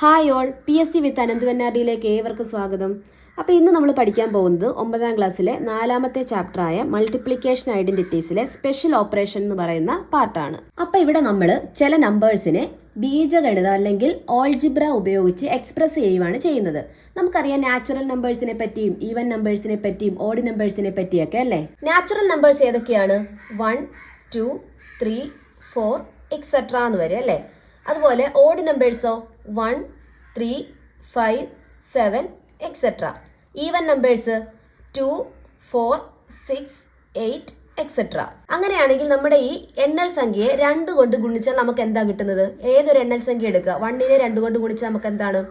Hi all, PSC വിത്ത് അനന്ത് വെന്നാർഡിയിലേക്ക് ഏവർക്കും സ്വാഗതം. അപ്പോൾ ഇന്ന് നമ്മൾ പഠിക്കാൻ പോകുന്നത് 9ാം ക്ലാസ്സിലെ 4ാമത്തെ ചാപ്റ്ററായ മൾട്ടിപ്ലിക്കേഷൻ ഐഡൻറ്റിറ്റീസിലെ സ്പെഷ്യൽ ഓപ്പറേഷൻ എന്ന് പറയുന്ന പാർട്ടാണ്. അപ്പോൾ ഇവിടെ നമ്മൾ ചില നമ്പേഴ്സിനെ ബീജഗണിതം അല്ലെങ്കിൽ ഓൾജിബ്ര ഉപയോഗിച്ച് എക്സ്പ്രസ് ചെയ്യുകയാണ് ചെയ്യുന്നത്. നമുക്കറിയാം നാച്ചുറൽ നമ്പേഴ്സിനെ പറ്റിയും ഈവൻ നമ്പേഴ്സിനെ പറ്റിയും ഓഡ് നമ്പേഴ്സിനെ പറ്റിയൊക്കെ അല്ലേ. നാച്ചുറൽ നമ്പേഴ്സ് ഏതൊക്കെയാണ്? 1, 2, 3, 4 എക്സെട്ര എന്ന് വരെ അല്ലേ. അതുപോലെ ഓഡ് നമ്പേഴ്സോ 1, 3, 5, 7 എക്സെട്ര. Even numbers 2, 4, 6, 8 etcetera. അങ്ങനെയാണെങ്കിൽ നമ്മുടെ ഈ എണ്ണൽ സംഖ്യയെ 2 കൊണ്ട് ഗുണിച്ചാൽ നമുക്ക് എന്താ കിട്ടുന്നത്? ഏതൊരു എണ്ണൽ സംഖ്യ എടുക്കുക, 1നെ 2 കൊണ്ട് ഗുണിച്ചാൽ നമുക്ക് എന്താണ്?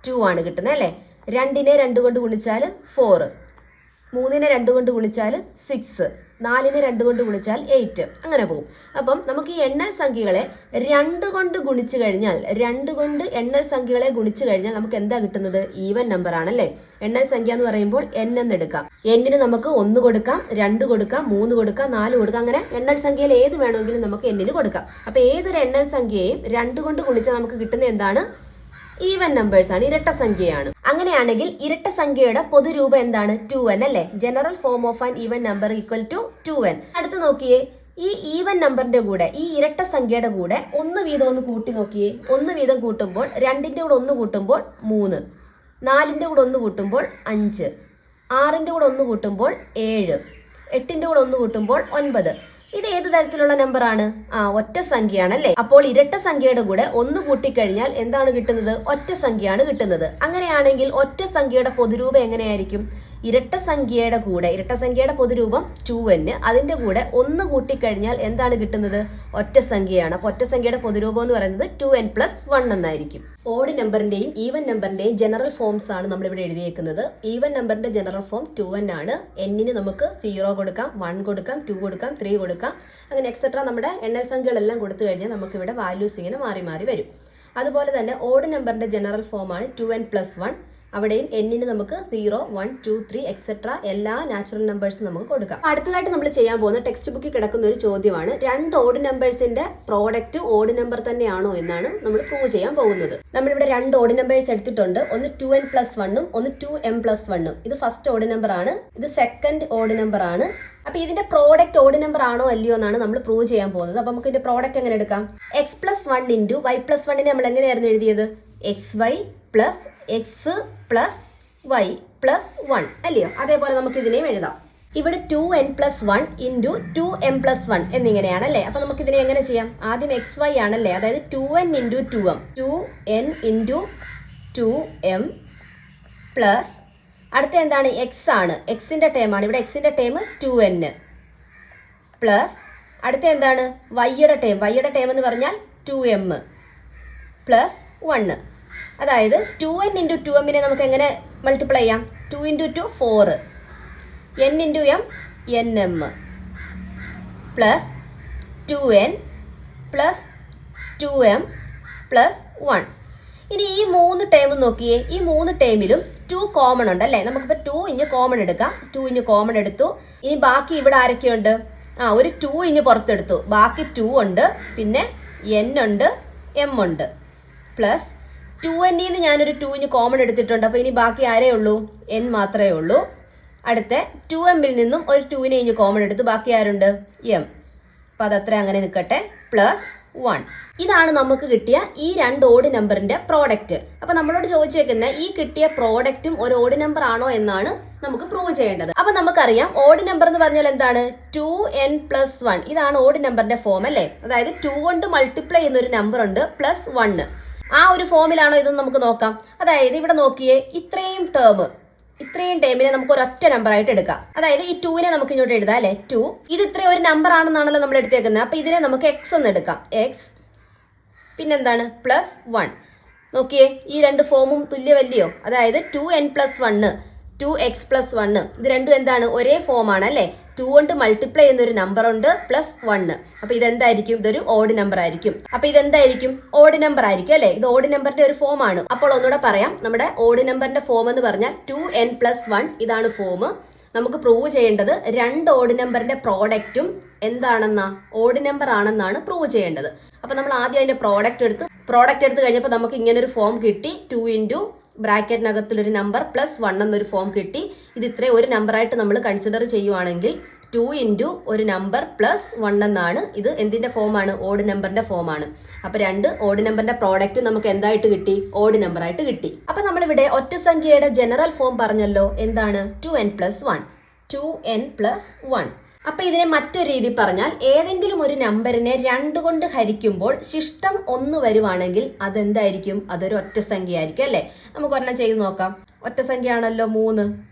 2 ആണ് കിട്ടുന്നത് അല്ലേ. 2നെ 2 കൊണ്ട് ഗുണിച്ചാൽ 4, 3നെ 2 കൊണ്ട് ഗുണിച്ചാൽ 6, 4നെ 2 കൊണ്ട് ഗുണിച്ചാൽ 8, അങ്ങനെ പോകും. അപ്പം നമുക്ക് ഈ എണ്ണൽ സംഖ്യകളെ 2 കൊണ്ട് ഗുണിച്ചു കഴിഞ്ഞാൽ, 2 കൊണ്ട് എണ്ണൽ സംഖ്യകളെ ഗുണിച്ചു കഴിഞ്ഞാൽ നമുക്ക് എന്താ കിട്ടുന്നത്? ഈവൻ നമ്പർ ആണല്ലേ. എണ്ണൽ സംഖ്യ എന്ന് പറയുമ്പോൾ n എന്ന് എടുക്കാം. n-ന് നമുക്ക് 1 കൊടുക്കാം, 2 കൊടുക്കാം, 3 കൊടുക്കാം, 4 കൊടുക്കാം. അങ്ങനെ എണ്ണൽ സംഖ്യയിൽ ഏത് വേണമെങ്കിലും നമുക്ക് n-ന് കൊടുക്കാം. അപ്പൊ ഏതൊരു എണ്ണൽ സംഖ്യയെയും 2 കൊണ്ട് ഗുണിച്ചാൽ നമുക്ക് കിട്ടുന്ന എന്താണ്? ഈവൻ നമ്പേഴ്സ് ആണ്, ഇരട്ട സംഖ്യയാണ്. അങ്ങനെയാണെങ്കിൽ ഇരട്ട സംഖ്യയുടെ പൊതുരൂപം എന്താണ്? 2n അല്ലേ. General form of an even number equal to 2n. അടുത്ത് നോക്കിയേ, ഈ ഈവൻ നമ്പറിന്റെ കൂടെ, ഈ ഇരട്ട സംഖ്യയുടെ കൂടെ 1 വീതം ഒന്ന് കൂട്ടി നോക്കിയേ. 1 വീതം കൂട്ടുമ്പോൾ 2ന്റെ കൂടെ 1 കൂട്ടുമ്പോൾ 3, 4ന്റെ കൂടെ 1 കൂട്ടുമ്പോൾ 5, 6ന്റെ കൂടെ 1 കൂട്ടുമ്പോൾ 7, 8ന്റെ കൂടെ 1 കൂട്ടുമ്പോൾ 9. ഇത് ഏത് തരത്തിലുള്ള നമ്പർ ആണ്? ഒറ്റ സംഖ്യയാണല്ലേ. അപ്പോൾ ഇരട്ട സംഖ്യയുടെ കൂടെ 1 കൂട്ടിക്കഴിഞ്ഞാൽ എന്താണ് കിട്ടുന്നത്? ഒറ്റ സംഖ്യയാണ് കിട്ടുന്നത്. അങ്ങനെയാണെങ്കിൽ ഒറ്റ സംഖ്യയുടെ പൊതുരൂപം എങ്ങനെയായിരിക്കും? ഇരട്ട സംഖ്യയുടെ പൊതുരൂപം 2n, അതിന്റെ കൂടെ 1 കൂട്ടിക്കഴിഞ്ഞാൽ എന്താണ് കിട്ടുന്നത്? ഒറ്റ സംഖ്യയാണ്. അപ്പോൾ ഒറ്റ സംഖ്യയുടെ പൊതുരൂപം എന്ന് പറയുന്നത് 2n + 1 എന്നായിരിക്കും. ഓഡ് നമ്പറിന്റെയും ഈവൻ നമ്പറിന്റെയും ജനറൽ ഫോംസ് ആണ് നമ്മളിവിടെ എഴുതിയേക്കുന്നത്. ഈവൻ നമ്പറിന്റെ ജനറൽ ഫോം 2n ആണ്. n-ന് നമുക്ക് 0 കൊടുക്കാം, 1 കൊടുക്കാം, 2 കൊടുക്കാം, 3 കൊടുക്കാം, അങ്ങനെ എക്സെട്ര. നമ്മുടെ എണ്ണൽ സംഖ്യകളെല്ലാം കൊടുത്തു കഴിഞ്ഞാൽ നമുക്ക് ഇവിടെ വാല്യൂസ് ഇങ്ങനെ മാറി മാറി വരും. അതുപോലെ തന്നെ ഓഡ് നമ്പറിന്റെ ജനറൽ ഫോമാണ് 2n + 1. അവിടെയും n-ന് നമുക്ക് 0, 1, 2, 3 എക്സെട്ര എല്ലാ നാച്ചുറൽ നമ്പേഴ്സും നമുക്ക് കൊടുക്കാം. അടുത്തതായിട്ട് നമ്മൾ ചെയ്യാൻ പോകുന്ന ടെക്സ്റ്റ് ബുക്കിൽ കിടക്കുന്ന ഒരു ചോദ്യമാണ്, 2 ഓഡ് നമ്പേഴ്സിന്റെ പ്രോഡക്റ്റ് ഓഡ് നമ്പർ തന്നെയാണോ എന്നാണ് നമ്മൾ പ്രൂവ് ചെയ്യാൻ പോകുന്നത്. നമ്മളിവിടെ 2 ഓഡ് നമ്പേഴ്സ് എടുത്തിട്ടുണ്ട്. ഒന്ന് 2n + 1ഉം ഒന്ന് 2m + 1ഉം. ഇത് ഫസ്റ്റ് ഓഡ് നമ്പർ ആണ്, ഇത് സെക്കൻഡ് ഓഡ് നമ്പർ ആണ്. അപ്പൊ ഇതിന്റെ പ്രോഡക്റ്റ് ഓഡ് നമ്പർ ആണോ അല്ലയോ എന്നാണ് നമ്മൾ പ്രൂവ് ചെയ്യാൻ പോകുന്നത്. അപ്പൊ നമുക്ക് ഇതിന്റെ പ്രോഡക്റ്റ് എങ്ങനെ എടുക്കാം? x + 1 × y + 1നെ നമ്മൾ എങ്ങനെയായിരുന്നു എഴുതിയത്? xy + x + y + 1 അല്ലയോ. അതേപോലെ നമുക്ക് ഇതിനെയും എഴുതാം. ഇവിടെ 2n + 1 × 2m + 1 എന്നിങ്ങനെയാണല്ലേ. അപ്പൊ നമുക്ക് ഇതിനെ എങ്ങനെ ചെയ്യാം? ആദ്യം xy ആണല്ലേ, അതായത് 2n × 2m, 2n × 2m plus അടുത്ത എന്താണ്? x ആണ്, x-ന്റെ ടേം ആണ്. ഇവിടെ x-ന്റെ ടേം 2n പ്ലസ് അടുത്ത എന്താണ്? y-യുടെ ടേം എന്ന് പറഞ്ഞാൽ 2m പ്ലസ് 1. അതായത് 2n × 2m-നെ നമുക്ക് എങ്ങനെ മൾട്ടിപ്ലൈ ചെയ്യാം? 2 × 2 4, n × m nm plus 2n plus 2m plus 1. ഇനി ഈ 3 ടേം നോക്കിയേ. ഈ 3 ടേമിലും 2 കോമൺ ഉണ്ട് അല്ലേ. നമുക്കിപ്പോൾ 2 ഇഞ്ഞ് കോമൺ എടുക്കാം. 2 ഇഞ്ഞ് കോമൺ എടുത്തു. ഇനി ബാക്കി ഇവിടെ ആരൊക്കെയുണ്ട്? ഒരു 2 ഇഞ്ഞ് പുറത്തെടുത്തു. ബാക്കി 2 ഉണ്ട്, പിന്നെ n ഉണ്ട്, m ഉണ്ട്. പ്ലസ് 2n-ന്ന് ഞാനൊരു 2 ഇഞ്ഞ് കോമൺ എടുത്തിട്ടുണ്ട്. അപ്പോൾ ഇനി ബാക്കി ആരേ ഉള്ളൂ? n മാത്രമേ ഉള്ളൂ. അടുത്ത 2m-ൽ നിന്നും ഒരു 2-നെ ഇഞ്ഞ് കോമൺ എടുത്തു. ബാക്കി ആരുണ്ട്? m. അപ്പോൾ അതത്ര അങ്ങനെ നിൽക്കട്ടെ. പ്ലസ് 1. ഇതാണ് നമുക്ക് കിട്ടിയ ഈ 2 ഓഡ് നമ്പറിന്റെ പ്രോഡക്റ്റ്. അപ്പൊ നമ്മളോട് ചോദിച്ചേക്കുന്ന ഈ കിട്ടിയ പ്രോഡക്റ്റും ഒരു ഓഡ് നമ്പർ ആണോ എന്നാണ് നമുക്ക് പ്രൂവ് ചെയ്യേണ്ടത്. അപ്പൊ നമുക്കറിയാം ഓഡ് നമ്പർ എന്ന് പറഞ്ഞാൽ എന്താണ്? 2n + 1. ഇതാണ് ഓഡ് നമ്പറിന്റെ ഫോം അല്ലേ. അതായത് 2 കൊണ്ട് മൾട്ടിപ്ലൈ ചെയ്യുന്ന ഒരു നമ്പർ ഉണ്ട്, പ്ലസ് 1. ആ ഒരു ഫോമിലാണോ ഇതെന്ന് നമുക്ക് നോക്കാം. അതായത് ഇവിടെ നോക്കിയേ, ഇത്രയും ടേമിനെ നമുക്ക് ഒരൊറ്റ നമ്പർ ആയിട്ട് എടുക്കാം. അതായത് ഈ 2-നെ നമുക്ക് ഇങ്ങോട്ട് എഴുതാം അല്ലെ. 2 ഇത് ഇത്രയും ഒരു നമ്പർ ആണെന്നാണല്ലോ നമ്മൾ എടുത്തേക്കുന്നത്. അപ്പൊ ഇതിനെ നമുക്ക് x എന്ന് എടുക്കാം. x പിന്നെന്താണ്? പ്ലസ് 1. നോക്കിയേ, ഈ 2 ഫോമും തുല്യമല്ലയോ. അതായത് 2n + 1, 2x + 1, ഇത് രണ്ടും എന്താണ്? ഒരേ ഫോമാണ് അല്ലേ. 2 കൊണ്ട് മൾട്ടിപ്ലൈ ചെയ്യുന്ന ഒരു നമ്പർ ഉണ്ട്, പ്ലസ് 1. അപ്പൊ ഇതെന്തായിരിക്കും? ഇതൊരു ഓഡ് നമ്പർ ആയിരിക്കും. അപ്പൊ ഇതെന്തായിരിക്കും? ഓഡ് നമ്പർ ആയിരിക്കും അല്ലെ. ഇത് ഓഡ് നമ്പറിന്റെ ഒരു ഫോം ആണ്. അപ്പോൾ ഒന്നുകൂടെ പറയാം, നമ്മുടെ ഓഡ് നമ്പറിന്റെ ഫോം എന്ന് പറഞ്ഞാൽ 2n + 1 ഇതാണ് ഫോം. നമുക്ക് പ്രൂവ് ചെയ്യേണ്ടത് രണ്ട് ഓഡ് നമ്പറിന്റെ പ്രോഡക്റ്റും എന്താണെന്നാ ഓഡ് നമ്പർ ആണെന്നാണ് പ്രൂവ് ചെയ്യേണ്ടത്. അപ്പോൾ നമ്മൾ ആദ്യം അതിന്റെ പ്രോഡക്റ്റ് എടുത്ത് കഴിഞ്ഞപ്പോൾ നമുക്ക് ഇങ്ങനെ ഒരു ഫോം കിട്ടി. 2 ഇൻറ്റു ബ്രാക്കറ്റിനകത്തിലൊരു നമ്പർ പ്ലസ് 1 എന്നൊരു ഫോം കിട്ടി. ഇത് ഇത്രയും ഒരു നമ്പറായിട്ട് നമ്മൾ കൺസിഡർ ചെയ്യുവാണെങ്കിൽ 2 ഇൻറ്റു ഒരു നമ്പർ പ്ലസ് 1 എന്നാണ്. ഇത് എന്തിന്റെ ഫോമാണ്? ഓഡ് നമ്പറിന്റെ ഫോമാണ്. അപ്പൊ രണ്ട് ഓഡ് നമ്പറിന്റെ പ്രോഡക്റ്റ് നമുക്ക് എന്തായിട്ട് കിട്ടി? ഓഡ് നമ്പർ ആയിട്ട് കിട്ടി. അപ്പൊ നമ്മളിവിടെ ഒറ്റ സംഖ്യയുടെ ജനറൽ ഫോം പറഞ്ഞല്ലോ. എന്താണ്? 2n + 1. 2n + 1. അപ്പൊ ഇതിനെ മറ്റൊരു രീതി പറഞ്ഞാൽ ഏതെങ്കിലും ഒരു നമ്പറിനെ 2 കൊണ്ട് ഹരിക്കുമ്പോൾ ശിഷ്ടം 1 വരുവാണെങ്കിൽ അതെന്തായിരിക്കും? അതൊരു ഒറ്റ സംഖ്യ ആയിരിക്കും അല്ലേ? നമുക്ക് ഒരെണ്ണം ചെയ്ത് നോക്കാം. ഒറ്റ സംഖ്യ ആണല്ലോ 3.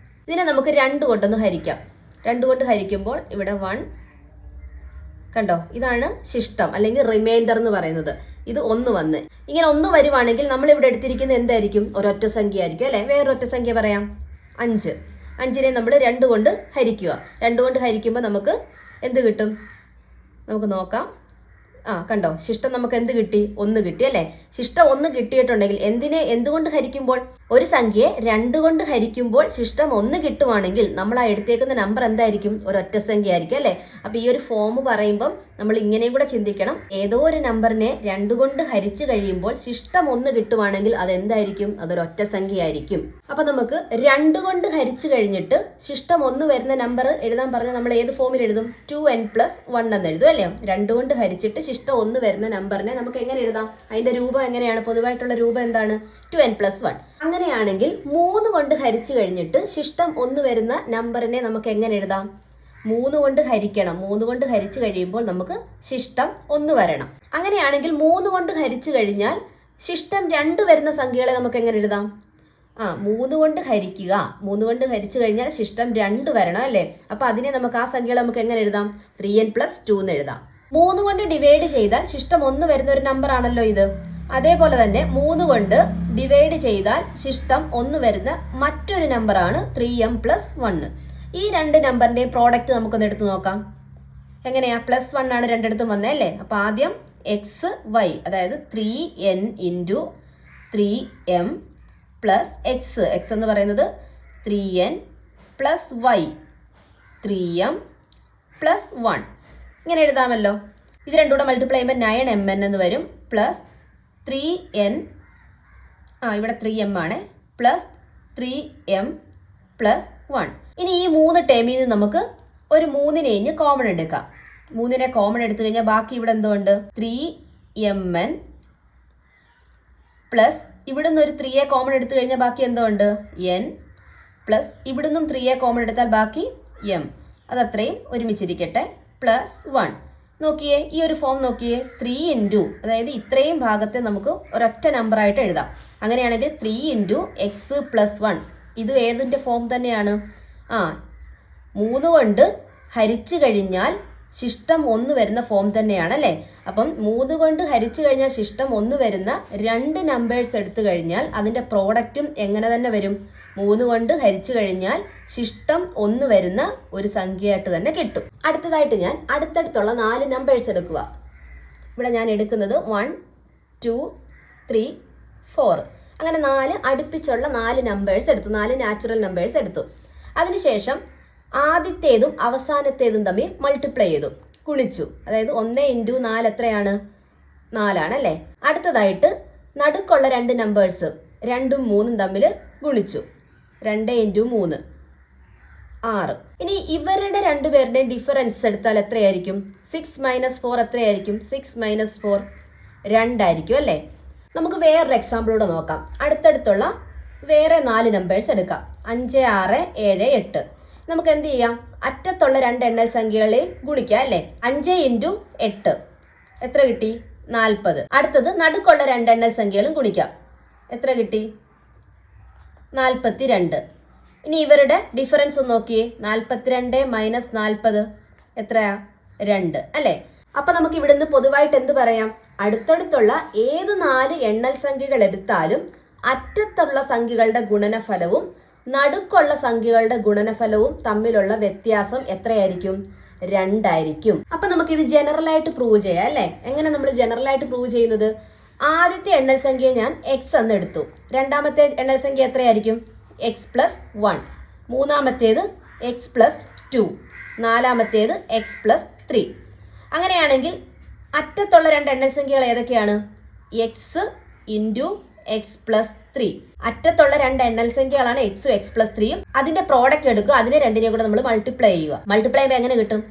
ഇതിനെ നമുക്ക് 2 കൊണ്ടൊന്ന് ഹരിക്കാം. 2 കൊണ്ട് ഹരിക്കുമ്പോൾ ഇവിടെ 1 കണ്ടോ, ഇതാണ് ശിഷ്ടം അല്ലെങ്കിൽ റിമൈൻഡർ എന്ന് പറയുന്നത്. ഇത് 1 വന്ന് ഇങ്ങനെ 1 വരുവാണെങ്കിൽ നമ്മൾ ഇവിടെ എടുത്തിരിക്കുന്നത് എന്തായിരിക്കും? ഒരൊറ്റ സംഖ്യ ആയിരിക്കും അല്ലെ? വേറൊറ്റ സംഖ്യ പറയാം. 5. 5നെ നമ്മൾ 2 കൊണ്ട് ഹരിക്കുക. 2 കൊണ്ട് ഹരിക്കുമ്പോൾ നമുക്ക് എന്ത് കിട്ടും? നമുക്ക് നോക്കാം. കണ്ടോ, ശിഷ്ടം നമുക്ക് എന്ത് കിട്ടി? 1 കിട്ടി അല്ലേ? ശിഷ്ടം 1 കിട്ടിയിട്ടുണ്ടെങ്കിൽ എന്തുകൊണ്ട് ഹരിക്കുമ്പോൾ? ഒരു സംഖ്യയെ 2 കൊണ്ട് ഹരിക്കുമ്പോൾ ശിഷ്ടം 1 കിട്ടുവാണെങ്കിൽ നമ്മൾ ആ എടുത്തേക്കുന്ന നമ്പർ എന്തായിരിക്കും? ഒരൊറ്റ സംഖ്യ ആയിരിക്കും അല്ലേ? അപ്പൊ ഈ ഒരു ഫോം പറയുമ്പം നമ്മൾ ഇങ്ങനെയും കൂടെ ചിന്തിക്കണം. ഏതോ ഒരു നമ്പറിനെ 2 കൊണ്ട് ഹരിച്ചു കഴിയുമ്പോൾ ശിഷ്ടം 1 കിട്ടുവാണെങ്കിൽ അതെന്തായിരിക്കും? അതൊരൊറ്റ സംഖ്യ ആയിരിക്കും. അപ്പൊ നമുക്ക് 2 കൊണ്ട് ഹരിച്ചു കഴിഞ്ഞിട്ട് ശിഷ്ടം 1 വരുന്ന നമ്പർ എഴുതാൻ പറഞ്ഞാൽ നമ്മൾ ഏത് ഫോമിൽ എഴുതും? 2n + 1 എന്ന് എഴുതും അല്ലേ? 2 കൊണ്ട് ഹരിച്ചിട്ട് ശിഷ്ടം 1 വരുന്ന നമ്പറിനെ നമുക്ക് എങ്ങനെ എഴുതാം? അതിന്റെ രൂപം എങ്ങനെയാണ്? പൊതുവായിട്ടുള്ള രൂപം എന്താണ്? 2n + 1. അങ്ങനെയാണെങ്കിൽ 3 കൊണ്ട് ഹരിച്ചു കഴിഞ്ഞിട്ട് ശിഷ്ടം 1 വരുന്ന നമ്പറിനെ നമുക്ക് എങ്ങനെ എഴുതാം? 3 കൊണ്ട് ഹരിക്കണം. 3 കൊണ്ട് ഹരിച്ചു കഴിയുമ്പോൾ നമുക്ക് ശിഷ്ടം 1 വരണം. അങ്ങനെയാണെങ്കിൽ 3 കൊണ്ട് ഹരിച്ചു കഴിഞ്ഞാൽ ശിഷ്ടം 2 വരുന്ന സംഖ്യകളെ നമുക്ക് എങ്ങനെ എഴുതാം? 3 കൊണ്ട് ഹരിക്കുക. 3 കൊണ്ട് ഹരിച്ചു കഴിഞ്ഞാൽ ശിഷ്ടം 2 വരണം അല്ലേ? അപ്പൊ അതിനെ നമുക്ക് ആ സംഖ്യകളെ നമുക്ക് എങ്ങനെ എഴുതാം? 3n + 2 എന്ന് എഴുതാം. 3 കൊണ്ട് ഡിവൈഡ് ചെയ്താൽ ശിഷ്ടം 1 വരുന്ന ഒരു നമ്പർ ആണല്ലോ ഇത്. അതേപോലെ തന്നെ 3 കൊണ്ട് ഡിവൈഡ് ചെയ്താൽ ശിഷ്ടം 1 വരുന്ന മറ്റൊരു നമ്പറാണ് 3m + 1. ഈ രണ്ട് നമ്പറിന്റെയും പ്രോഡക്റ്റ് നമുക്കൊന്ന് എടുത്തു നോക്കാം. എങ്ങനെയാ? +1 ആണ് രണ്ടിടത്തും വന്നേ അല്ലേ? അപ്പൊ ആദ്യം x y, അതായത് 3n × 3m + x എന്ന് പറയുന്നത് 3n + y 3m + 1 ഇങ്ങനെ എഴുതാമല്ലോ. ഇത് രണ്ടും കൂടെ മൾട്ടിപ്ലൈ ചെയ്യുമ്പോൾ 9mn എന്ന് വരും. പ്ലസ് 3n ഇവിടെ 3m ആണ് +3m + 1. ഇനി ഈ 3 ടേമിൽ നിന്ന് നമുക്ക് ഒരു 3നെ കോമൺ എടുക്കാം. 3നെ കോമൺ എടുത്തു കഴിഞ്ഞാൽ ബാക്കി ഇവിടെ എന്തുണ്ട്? 3mn പ്ലസ് ഇവിടുന്ന് ഒരു 3യെ കോമൺ എടുത്തു കഴിഞ്ഞാൽ ബാക്കി എന്തുണ്ട്? n പ്ലസ് ഇവിടുന്നും 3യെ കോമൺ എടുത്താൽ ബാക്കി m. അതത്രയും ഒരുമിച്ചിരിക്കട്ടെ. +1. നോക്കിയേ, ഈ ഒരു ഫോം നോക്കിയേ. 3 ഇൻറ്റു, അതായത് ഇത്രയും ഭാഗത്തെ നമുക്ക് ഒരൊറ്റ നമ്പറായിട്ട് എഴുതാം. അങ്ങനെയാണെങ്കിൽ 3 ഇൻറ്റു x + 1. ഇത് ഏതിൻ്റെ ഫോം തന്നെയാണ്? 3 കൊണ്ട് ഹരിച്ചു കഴിഞ്ഞാൽ ശിഷ്ടം 1 വരുന്ന ഫോം തന്നെയാണ് അല്ലേ? അപ്പം 3 കൊണ്ട് ഹരിച്ചു കഴിഞ്ഞാൽ ശിഷ്ടം 1 വരുന്ന 2 നമ്പേഴ്സ് എടുത്തു കഴിഞ്ഞാൽ അതിൻ്റെ പ്രോഡക്റ്റും എങ്ങനെ തന്നെ വരും? 3 കൊണ്ട് ഹരിച്ചു കഴിഞ്ഞാൽ ശിഷ്ടം 1 വരുന്ന ഒരു സംഖ്യയായിട്ട് തന്നെ കിട്ടും. അടുത്തതായിട്ട് ഞാൻ അടുത്തടുത്തുള്ള 4 നമ്പേഴ്സ് എടുക്കുക. ഇവിടെ ഞാൻ എടുക്കുന്നത് 1 2 3 4. അങ്ങനെ 4 അടുപ്പിച്ചുള്ള 4 നമ്പേഴ്സ് എടുത്തു. 4 നാച്ചുറൽ നമ്പേഴ്സ് എടുത്തു. അതിനുശേഷം ആദ്യത്തേതും അവസാനത്തേതും തമ്മിൽ മൾട്ടിപ്ലൈ ചെയ്തു, ഗുണിച്ചു. അതായത് 1 × 4 എത്രയാണ്? 4 ആണല്ലേ? അടുത്തതായിട്ട് നടുക്കുള്ള 2 നമ്പേഴ്സ് 2ഉം 3ഉം തമ്മിൽ ഗുണിച്ചു. 2 × 3 6. ഇനി ഇവരുടെ രണ്ടുപേരുടെയും ഡിഫറൻസ് എടുത്താൽ എത്രയായിരിക്കും? 6 - 4 എത്രയായിരിക്കും? 6 - 4 2 ആയിരിക്കും അല്ലേ? നമുക്ക് വേറൊരു എക്സാമ്പിളൂടെ നോക്കാം. അടുത്തടുത്തുള്ള വേറെ 4 നമ്പേഴ്സ് എടുക്കാം. 5 6 7 8. നമുക്ക് എന്ത് ചെയ്യാം? അറ്റത്തുള്ള 2 എണ്ണൽ സംഖ്യകളെയും ഗുണിക്കാം അല്ലേ? 5 × 8 എത്ര കിട്ടി? 40. അടുത്തത് നടുക്കുള്ള 2 എണ്ണൽ സംഖ്യകളും ഗുണിക്കാം. എത്ര കിട്ടി? 42. ഇനി ഇവരുടെ ഡിഫറൻസ് നോക്കിയേ. 42 - 40 എത്രയാ? 2 അല്ലേ? അപ്പൊ നമുക്ക് ഇവിടുന്ന് പൊതുവായിട്ട് എന്ത് പറയാം? അടുത്തടുത്തുള്ള ഏത് 4 എണ്ണൽ സംഖ്യകൾ എടുത്താലും അറ്റത്തുള്ള സംഖ്യകളുടെ ഗുണനഫലവും നടുക്കുള്ള സംഖ്യകളുടെ ഗുണനഫലവും തമ്മിലുള്ള വ്യത്യാസം എത്രയായിരിക്കും? 2 ആയിരിക്കും. അപ്പൊ നമുക്കിത് ജനറൽ ആയിട്ട് പ്രൂവ് ചെയ്യാം അല്ലേ? എങ്ങനെ നമ്മൾ ജനറൽ ആയിട്ട് പ്രൂവ് ചെയ്യുന്നത്? ആദ്യത്തെ എണ്ണൽ സംഖ്യ ഞാൻ x എന്ന് എടുത്തു. രണ്ടാമത്തെ എണ്ണൽ സംഖ്യ എത്രയായിരിക്കും? x + 1. മൂന്നാമത്തേത് എക്സ് പ്ലസ് 2, നാലാമത്തേത് എക്സ് പ്ലസ് 3. അങ്ങനെയാണെങ്കിൽ അറ്റത്തുള്ള രണ്ട് എണ്ണൽ സംഖ്യകൾ ഏതൊക്കെയാണ്? X into x plus 3. അറ്റത്തുള്ള രണ്ട് എണ്ണൽ സംഖ്യകളാണ് എക്സും എക്സ് പ്ലസ് 3യും. അതിന്റെ പ്രോഡക്റ്റ് എടുക്കുക, അതിനെ രണ്ടിനെയും കൂടെ നമ്മൾ മൾട്ടിപ്ലൈ ചെയ്യുക. മൾട്ടിപ്ലൈ ചെയ്യുമ്പോൾ എങ്ങനെ കിട്ടും?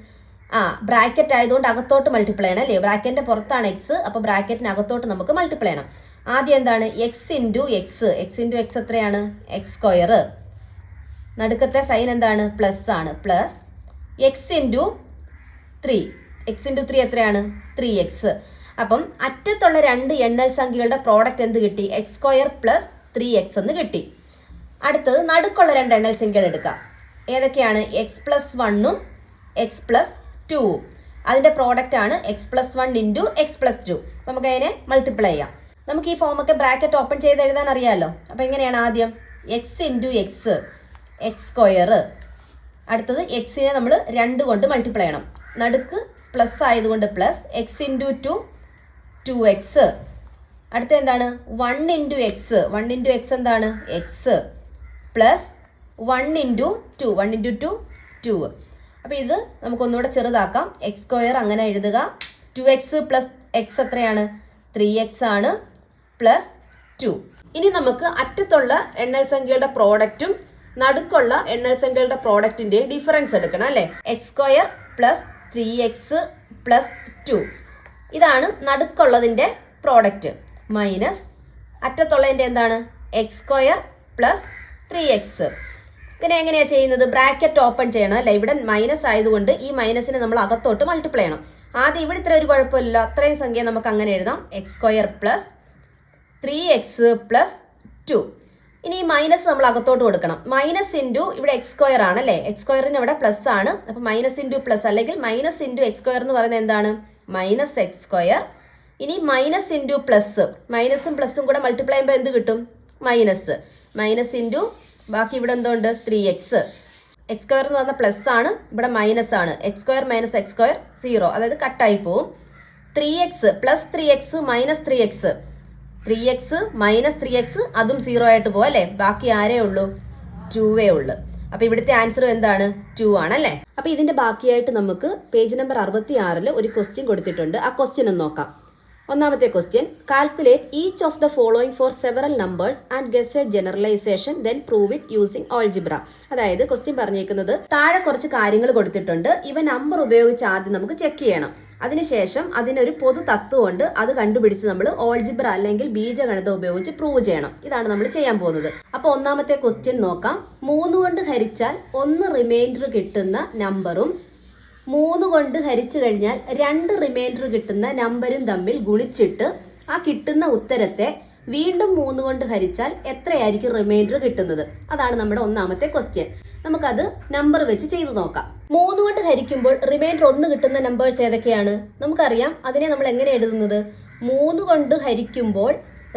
ബ്രാക്കറ്റ് ആയതുകൊണ്ട് അകത്തോട്ട് മൾട്ടിപ്ലൈ ചെയ്യണം അല്ലേ? ബ്രാക്കറ്റിന്റെ പുറത്താണ് എക്സ്, അപ്പോൾ ബ്രാക്കറ്റിനകത്തോട്ട് നമുക്ക് മൾട്ടിപ്ലൈ ചെയ്യണം. ആദ്യം എന്താണ്? X into x. X into x എത്രയാണ്? X square. നടുക്കത്തെ സൈൻ എന്താണ്? പ്ലസ് ആണ്. Plus x into 3. X into 3 എത്രയാണ്? 3x. അപ്പം അറ്റത്തുള്ള രണ്ട് എണ്ണൽ സംഖ്യകളുടെ പ്രോഡക്റ്റ് എന്ത് കിട്ടി? എക്സ് സ്ക്വയർ പ്ലസ് 3x എന്ന് കിട്ടി. അടുത്തത് നടുക്കുള്ള രണ്ട് എണ്ണൽ സംഖ്യകൾ എടുക്കാം. ഏതൊക്കെയാണ്? എക്സ് പ്ലസ് 1ഉം എക്സ് പ്ലസ് 2ഉം. അതിൻ്റെ പ്രോഡക്റ്റ് ആണ് x plus 1 into x plus 2. നമുക്ക് അതിനെ മൾട്ടിപ്ലൈ ചെയ്യാം. നമുക്ക് ഈ ഫോമൊക്കെ ബ്രാക്കറ്റ് ഓപ്പൺ ചെയ്ത് എഴുതാൻ അറിയാമല്ലോ. അപ്പോൾ എങ്ങനെയാണ്? ആദ്യം X into x, X square. അടുത്തത് എക്സിനെ നമ്മൾ 2 കൊണ്ട് മൾട്ടിപ്ലൈ ചെയ്യണം. നടുക്ക് പ്ലസ് ആയതുകൊണ്ട് പ്ലസ് എക്സ് ഇൻറ്റു 2, 2x. അടുത്ത എന്താണ്? 1 ഇൻറ്റു എക്സ്. 1 ഇൻറ്റു എക്സ് എന്താണ്? X plus 1 into 2. 1 ഇൻറ്റു 2, 2. അപ്പോൾ ഇത് നമുക്കൊന്നുകൂടെ ചെറുതാക്കാം. എക്സ് സ്ക്വയർ അങ്ങനെ എഴുതുക. 2x പ്ലസ് എക്സ് എത്രയാണ്? 3x ആണ്, പ്ലസ് 2. ഇനി നമുക്ക് അറ്റത്തുള്ള എണ്ണൽ സംഖ്യകളുടെ പ്രോഡക്റ്റും നടുക്കുള്ള എണ്ണൽ സംഖ്യകളുടെ പ്രോഡക്റ്റിന്റെ ഡിഫറൻസ് എടുക്കണം അല്ലേ? X square plus 3x plus 2. ഇതാണ് നടുക്കുള്ളതിൻ്റെ പ്രോഡക്റ്റ്. മൈനസ് അറ്റത്തുള്ളതിൻ്റെ എന്താണ്? X square plus 3x. ഇതിനെ എങ്ങനെയാണ് ചെയ്യുന്നത്? ബ്രാക്കറ്റ് ഓപ്പൺ ചെയ്യണം അല്ലേ? ഇവിടെ മൈനസ് ആയതുകൊണ്ട് ഈ മൈനസിനെ നമ്മൾ അകത്തോട്ട് മൾട്ടിപ്ലൈ ചെയ്യണം. ആദ്യം ഇവിടെ ഇത്ര ഒരു കുഴപ്പമില്ല, അത്രയും സംഖ്യ നമുക്ക് അങ്ങനെ എഴുതാം. X square plus 3x plus 2. ഇനി ഈ മൈനസ് നമ്മൾ അകത്തോട്ട് കൊടുക്കണം. മൈനസ് ഇൻറ്റു ഇവിടെ എക്സ് സ്ക്വയർ ആണ് അല്ലേ? എക്സ് സ്ക്വയറിന് ഇവിടെ പ്ലസ് ആണ്. അപ്പോൾ മൈനസ് ഇൻറ്റു പ്ലസ് അല്ലെങ്കിൽ മൈനസ് ഇൻറ്റു എക്സ് സ്ക്വയർ എന്ന് പറയുന്നത് എന്താണ്? Minus X square. ഇനി മൈനസ് ഇൻറ്റു പ്ലസ്, മൈനസും പ്ലസും കൂടെ മൾട്ടിപ്ലൈ ചെയ്യുമ്പോൾ എന്ത് കിട്ടും? മൈനസ്. മൈനസ് ഇൻറ്റു ബാക്കി ഇവിടെ എന്തുകൊണ്ട്? 3x. എക്സ് സ്ക്വയർ എന്ന് പറഞ്ഞാൽ പ്ലസ് ആണ്, ഇവിടെ മൈനസ് ആണ്. X square minus X square 0, അതായത് കട്ടായി പോവും. 3x plus 3x minus 3x. 3x minus 3x അതും 0 ആയിട്ട് പോകും അല്ലേ? ബാക്കി ആരേ ഉള്ളൂ? 2 ഉള്ളൂ. അപ്പോൾ ഇവിടുത്തെ ആൻസർ എന്താണ്? 2 ആണല്ലേ? അപ്പോൾ ഇതിൻ്റെ ബാക്കിയായിട്ട് നമുക്ക് പേജ് നമ്പർ 66 ഒരു ക്വസ്റ്റ്യൻ കൊടുത്തിട്ടുണ്ട്. ആ ക്വസ്റ്റ്യൻ ഒന്ന് നോക്കാം. ഒന്നാമത്തെ question, calculate each of the following for several numbers and guess a generalisation then prove it using algebra. അതായത് ക്വസ്റ്റ്യൻ പറഞ്ഞേക്കുന്നത് താഴെ കുറച്ച് കാര്യങ്ങൾ കൊടുത്തിട്ടുണ്ട്. ഇവ നമ്പർ ഉപയോഗിച്ച് ആദ്യം നമുക്ക് ചെക്ക് ചെയ്യണം. അതിനുശേഷം അതിനൊരു പൊതു തത്വമുണ്ട്, അത് കണ്ടുപിടിച്ച് നമ്മൾ ഓൾജിബ്ര അല്ലെങ്കിൽ ബീജഗണിതം ഉപയോഗിച്ച് പ്രൂവ് ചെയ്യണം. ഇതാണ് നമ്മൾ ചെയ്യാൻ പോകുന്നത്. അപ്പോൾ ഒന്നാമത്തെ ക്വസ്റ്റ്യൻ നോക്കാം. 3 കൊണ്ട് ഹരിച്ചാൽ 1 റിമൈൻഡർ കിട്ടുന്ന നമ്പറും 3 കൊണ്ട് ഹരിച്ചു കഴിഞ്ഞാൽ 2 റിമൈൻഡർ കിട്ടുന്ന നമ്പരും തമ്മിൽ ഗുണിച്ചിട്ട് ആ കിട്ടുന്ന ഉത്തരത്തെ വീണ്ടും 3 കൊണ്ട് ഹരിച്ചാൽ എത്രയായിരിക്കും റിമൈൻഡർ കിട്ടുന്നത്? അതാണ് നമ്മുടെ ഒന്നാമത്തെ ക്വസ്റ്റ്യൻ. നമുക്കത് നമ്പർ വെച്ച് ചെയ്തു നോക്കാം. 3 കൊണ്ട് ഹരിക്കുമ്പോൾ റിമൈൻഡർ 1 കിട്ടുന്ന നമ്പേഴ്സ് ഏതൊക്കെയാണ്? നമുക്കറിയാം. അതിനെ നമ്മൾ എങ്ങനെ എഴുതുന്നത്? 3 കൊണ്ട് ഹരിക്കുമ്പോൾ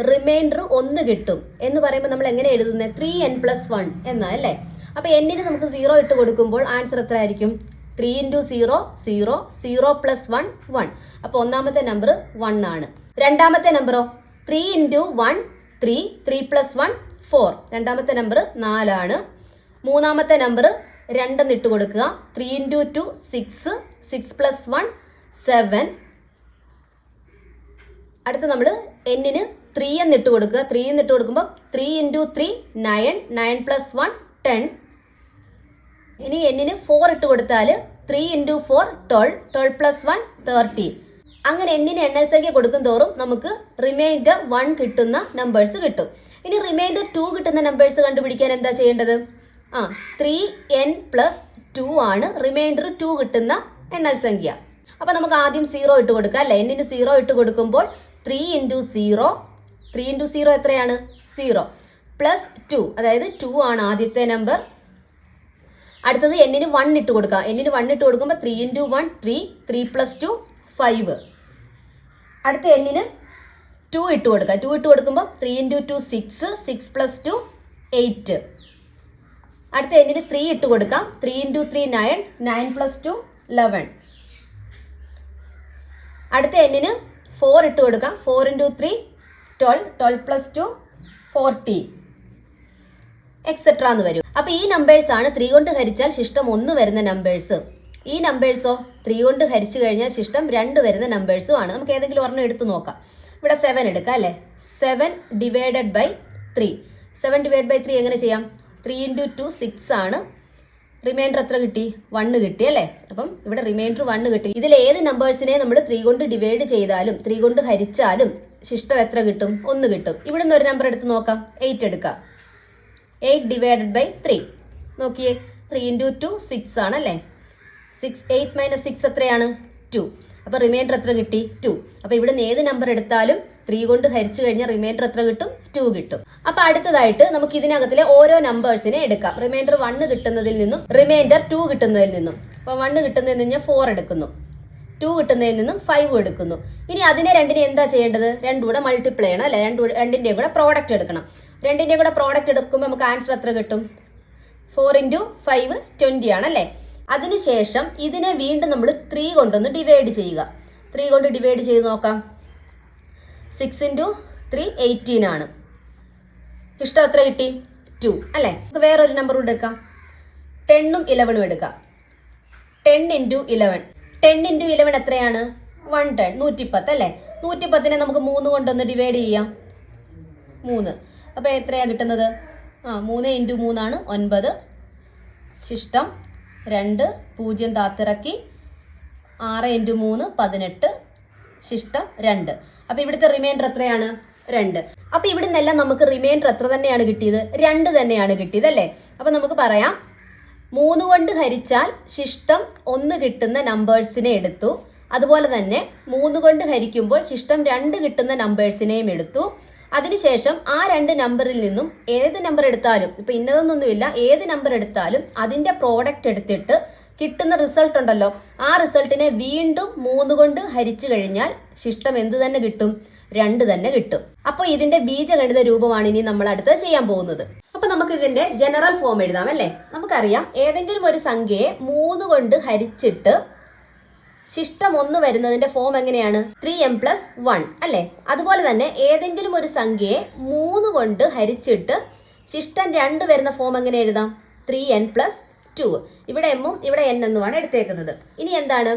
റിമൈൻഡർ 1 കിട്ടും എന്ന് പറയുമ്പോൾ നമ്മൾ എങ്ങനെ എഴുതുന്നത്? 3n+1 എന്നാ അല്ലേ? അപ്പോൾ എന്നിന് നമുക്ക് 0 ഇട്ട് കൊടുക്കുമ്പോൾ ആൻസർ എത്ര ആയിരിക്കും? 3 × 0 0, 0 + 1 1. അപ്പോൾ ഒന്നാമത്തെ നമ്പർ 1 ആണ്. രണ്ടാമത്തെ നമ്പറോ? 3 × 1 3, 3 + 1 4. രണ്ടാമത്തെ നമ്പർ 4 ആണ്. മൂന്നാമത്തെ നമ്പർ 2 എന്ന് ഇട്ട് കൊടുക്കുക. 3 × 2 6, 6 + 1 7. അടുത്ത നമ്മൾ എന്നിന് 3 എന്ന് ഇട്ട് കൊടുക്കുക. 3 എന്ന് ഇട്ട് കൊടുക്കുമ്പോൾ 3 × 3 9, 9 + 1 10. ഇനി എന്നിന് 4 ഇട്ട് കൊടുത്താൽ 3 × 4 12, 12 + 1 13. അങ്ങനെ എന്നിന് എണ്ണൽ സംഖ്യ കൊടുക്കും തോറും നമുക്ക് റിമൈൻഡർ 1 കിട്ടുന്ന നമ്പേഴ്സ് കിട്ടും. ഇനി റിമൈൻഡർ 2 കിട്ടുന്ന നമ്പേഴ്സ് കണ്ടുപിടിക്കാൻ എന്താ ചെയ്യേണ്ടത്? 3n+2 ആണ് റിമൈൻഡർ 2 കിട്ടുന്ന എണ്ണൽ സംഖ്യ. അപ്പോൾ നമുക്ക് ആദ്യം 0 ഇട്ട് കൊടുക്കാം അല്ലേ? എന്നിന് 0 ഇട്ട് കൊടുക്കുമ്പോൾ 3 × 0, 3 × 0 എത്രയാണ്? 0 + 2, അതായത് 2 ആണ് ആദ്യത്തെ നമ്പർ. അടുത്തത് എന്നിന് 1 ഇട്ട് കൊടുക്കാം. എന്നിന് 1 ഇട്ട് കൊടുക്കുമ്പോൾ 3 × 1 3, 3 + 2 5. അടുത്ത എന്നിന് 2 ഇട്ട് കൊടുക്കാം. 2 ഇട്ട് കൊടുക്കുമ്പോൾ 3 × 2 6, 6 + 2 8. അടുത്ത എന്നിന് 3 ഇട്ട് കൊടുക്കാം. 3 × 3 9, 9 + 2 11. അടുത്ത എന്നിന് 4 ഇട്ട് കൊടുക്കാം. 4 × 3 12, 12 + 2 14. എക്സെട്ര എന്ന് വരും. അപ്പൊ ഈ നമ്പേഴ്സ് ആണ് 3 കൊണ്ട് ഹരിച്ചാൽ ശിഷ്ടം 1 വരുന്ന നമ്പേഴ്സ്. ഈ നമ്പേഴ്സോ 3 കൊണ്ട് ഹരിച്ചു കഴിഞ്ഞാൽ ശിഷ്ടം 2 വരുന്ന നമ്പേഴ്സും ആണ്. നമുക്ക് ഏതെങ്കിലും ഒരെണ്ണം എടുത്ത് നോക്കാം. ഇവിടെ 7 എടുക്കാം അല്ലേ. 7 ഡിവൈഡഡ് ബൈ 3. 7 ഡിവൈഡ് ബൈ 3 എങ്ങനെ ചെയ്യാം? 3 × 2 6 ആണ്. റിമൈൻഡർ എത്ര കിട്ടി? 1 കിട്ടി അല്ലേ. അപ്പം ഇവിടെ റിമൈൻഡർ 1 കിട്ടി. ഇതിൽ ഏത് നമ്പേഴ്സിനെ നമ്മൾ 3 കൊണ്ട് ഡിവൈഡ് ചെയ്താലും 3 കൊണ്ട് ഹരിച്ചാലും ശിഷ്ടം എത്ര കിട്ടും? 1 കിട്ടും. ഇവിടുന്ന് ഒരു നമ്പർ എടുത്ത് നോക്കാം. 8 എടുക്കാം. 8 ഡിവൈഡഡ് ബൈ 3 നോക്കിയേ. 3 × 2 6 ആണല്ലേ. 8 - 6 എത്രയാണ്? 2. അപ്പോൾ റിമൈൻഡർ എത്ര കിട്ടി? 2. അപ്പോൾ ഇവിടുന്ന് ഏത് നമ്പർ എടുത്താലും 3 കൊണ്ട് ഹരിച്ചു കഴിഞ്ഞാൽ റിമൈൻഡർ എത്ര കിട്ടും? 2 കിട്ടും. അപ്പോൾ അടുത്തതായിട്ട് നമുക്ക് ഇതിനകത്തിലെ ഓരോ നമ്പേഴ്സിനെ എടുക്കാം. റിമൈൻഡർ 1 കിട്ടുന്നതിൽ നിന്നും റിമൈൻഡർ 2 കിട്ടുന്നതിൽ നിന്നും. അപ്പോൾ 1 കിട്ടുന്നതിൽ നിന്ന് 4 എടുക്കുന്നു, 2 കിട്ടുന്നതിൽ നിന്നും 5 എടുക്കുന്നു. ഇനി അതിനെ രണ്ടിനെ എന്താ ചെയ്യേണ്ടത്? രണ്ടും കൂടെ മൾട്ടിപ്ലൈ ചെയ്യണം അല്ലേ. രണ്ടിൻ്റെയും കൂടെ പ്രോഡക്റ്റ് എടുക്കണം. രണ്ടിൻ്റെയും കൂടെ പ്രോഡക്റ്റ് എടുക്കുമ്പോൾ നമുക്ക് ആൻസർ എത്ര കിട്ടും? 4 × 5 20 ആണല്ലേ. അതിനുശേഷം ഇതിനെ വീണ്ടും നമ്മൾ 3 കൊണ്ടൊന്ന് ഡിവൈഡ് ചെയ്യുക. 3 കൊണ്ട് ഡിവൈഡ് ചെയ്ത് നോക്കാം. 6 × 3 18 ആണ്. ശിഷ്ടം എത്ര കിട്ടി? 2 അല്ലേ. നമുക്ക് വേറൊരു നമ്പർ കൂടെ എടുക്കാം. 10ഉം 11ഉം എടുക്കാം. 10 × 11. 10 × 11 എത്രയാണ്? 110, 110 അല്ലേ. 110നെ നമുക്ക് 3 കൊണ്ടൊന്ന് ഡിവൈഡ് ചെയ്യാം. 3. അപ്പോൾ എത്രയാണ് കിട്ടുന്നത്? 3 × 3 ആണ് 9. ശിഷ്ടം 2, 0 താത്തിറക്കി. 6 × 3 18. ശിഷ്ടം 2. അപ്പോൾ ഇവിടുത്തെ റിമൈൻഡർ എത്രയാണ്? 2. അപ്പോൾ ഇവിടെ നിന്നെല്ലാം നമുക്ക് റിമൈൻഡർ എത്ര തന്നെയാണ് കിട്ടിയത്? 2 തന്നെയാണ് കിട്ടിയത് അല്ലേ. അപ്പോൾ നമുക്ക് പറയാം 3 കൊണ്ട് ഹരിച്ചാൽ ശിഷ്ടം 1 കിട്ടുന്ന നമ്പേഴ്സിനെ എടുത്തു. അതുപോലെ തന്നെ 3 കൊണ്ട് ഹരിക്കുമ്പോൾ ശിഷ്ടം 2 കിട്ടുന്ന നമ്പേഴ്സിനെയും എടുത്തു. അതിനുശേഷം ആ 2 നമ്പറിൽ നിന്നും ഏത് നമ്പർ എടുത്താലും, ഇപ്പൊ ഇന്നതൊന്നൊന്നുമില്ല, ഏത് നമ്പർ എടുത്താലും അതിന്റെ പ്രോഡക്റ്റ് എടുത്തിട്ട് കിട്ടുന്ന റിസൾട്ട് ഉണ്ടല്ലോ, ആ റിസൾട്ടിനെ വീണ്ടും 3 കൊണ്ട് ഹരിച്ചു കഴിഞ്ഞാൽ ശിഷ്ടം എന്ത് തന്നെ കിട്ടും? 2 തന്നെ കിട്ടും. അപ്പോൾ ഇതിന്റെ ബീജഗണിത രൂപമാണ് ഇനി നമ്മൾ അടുത്ത് ചെയ്യാൻ പോകുന്നത്. അപ്പൊ നമുക്ക് ഇതിന്റെ ജനറൽ ഫോം എഴുതാം അല്ലേ. നമുക്കറിയാം ഏതെങ്കിലും ഒരു സംഖ്യയെ 3 കൊണ്ട് ഹരിച്ചിട്ട് ശിഷ്ടം 1 വരുന്നതിന്റെ ഫോം എങ്ങനെയാണ്? 3m + 1 അല്ലേ. അതുപോലെ തന്നെ ഏതെങ്കിലും ഒരു സംഖ്യയെ 3 കൊണ്ട് ഹരിച്ചിട്ട് ശിഷ്ടം 2 വരുന്ന ഫോം എങ്ങനെ എഴുതാം? 3n + 2. ഇവിടെ എമ്മും ഇവിടെ n എന്നുമാണ് എടുത്തേക്കുന്നത്. ഇനി എന്താണ്?